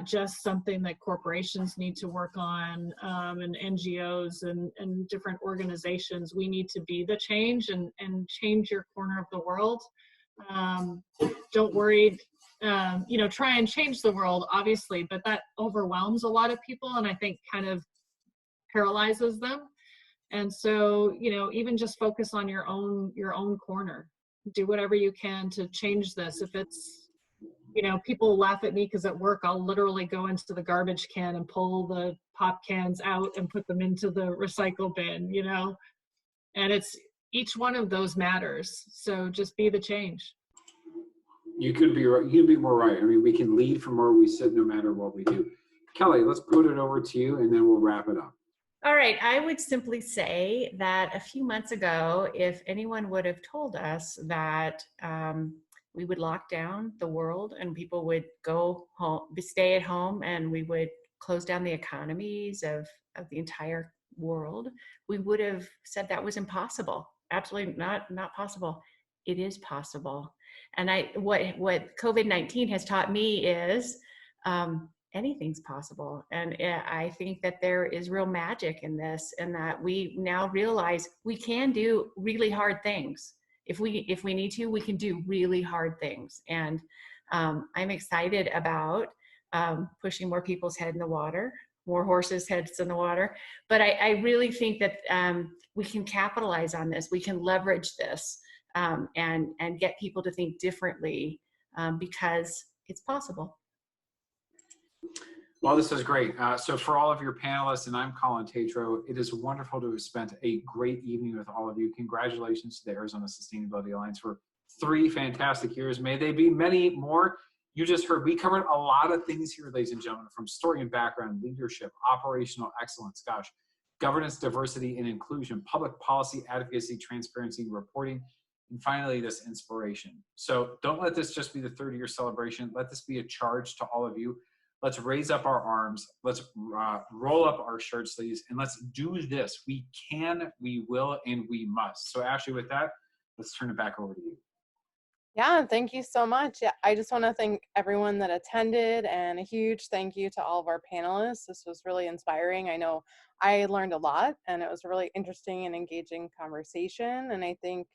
just something that corporations need to work on, and NGOs and different organizations. We need to be the change and change your corner of the world. Don't worry, you know, try and change the world, obviously, but that overwhelms a lot of people, and I think kind of paralyzes them. And so, you know, even just focus on your own corner. Do whatever you can to change this. If it's, you know, people laugh at me because at work I'll literally go into the garbage can and pull the pop cans out and put them into the recycle bin, you know, and it's each one of those matters. So just be the change. You could be right. You'd be more right. I mean, we can lead from where we sit no matter what we do. Kelly, let's put it over to you and then we'll wrap it up. All right, I would simply say that a few months ago, if anyone would have told us that we would lock down the world and people would go home, stay at home, and we would close down the economies of the entire world, we would have said that was impossible. Absolutely not possible. It is possible. And what COVID-19 has taught me is anything's possible. And I think that there is real magic in this, and that we now realize we can do really hard things. If we need to, we can do really hard things. And I'm excited about pushing more people's head in the water, more horses' heads in the water. But I really think that we can capitalize on this. We can leverage this and get people to think differently because it's possible. Well, this is great. So for all of your panelists, and I'm Colin Tetreault, it is wonderful to have spent a great evening with all of you. Congratulations to the Arizona Sustainability Alliance for 3 fantastic years. May they be many more. You just heard, we covered a lot of things here, ladies and gentlemen, from story and background, leadership, operational excellence, gosh, governance, diversity, and inclusion, public policy, advocacy, transparency, reporting, and finally, this inspiration. So don't let this just be the 30-year celebration. Let this be a charge to all of you. Let's raise up our arms. Let's roll up our shirt sleeves, and let's do this. We can, we will, and we must. So Ashley, with that, let's turn it back over to you. Yeah, thank you so much. Yeah, I just want to thank everyone that attended, and a huge thank you to all of our panelists. This was really inspiring. I know I learned a lot, and it was a really interesting and engaging conversation. And I think,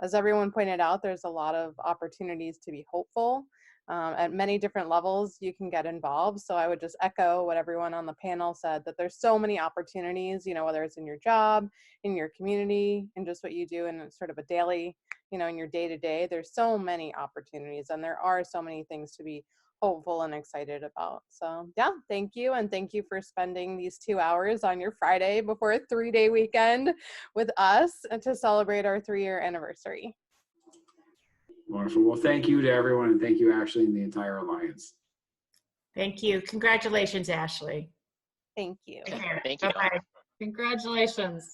as everyone pointed out, there's a lot of opportunities to be hopeful. At many different levels you can get involved. So I would just echo what everyone on the panel said, that there's so many opportunities, you know, whether it's in your job, in your community, and just what you do in sort of a daily, you know, in your day-to-day, there's so many opportunities, and there are so many things to be hopeful and excited about. So yeah, thank you. And thank you for spending these 2 hours on your Friday before a 3-day weekend with us to celebrate our 3-year anniversary. Wonderful. Well, thank you to everyone, and thank you, Ashley, and the entire Alliance. Thank you. Congratulations, Ashley. Thank you. Thank you. Bye-bye. Congratulations.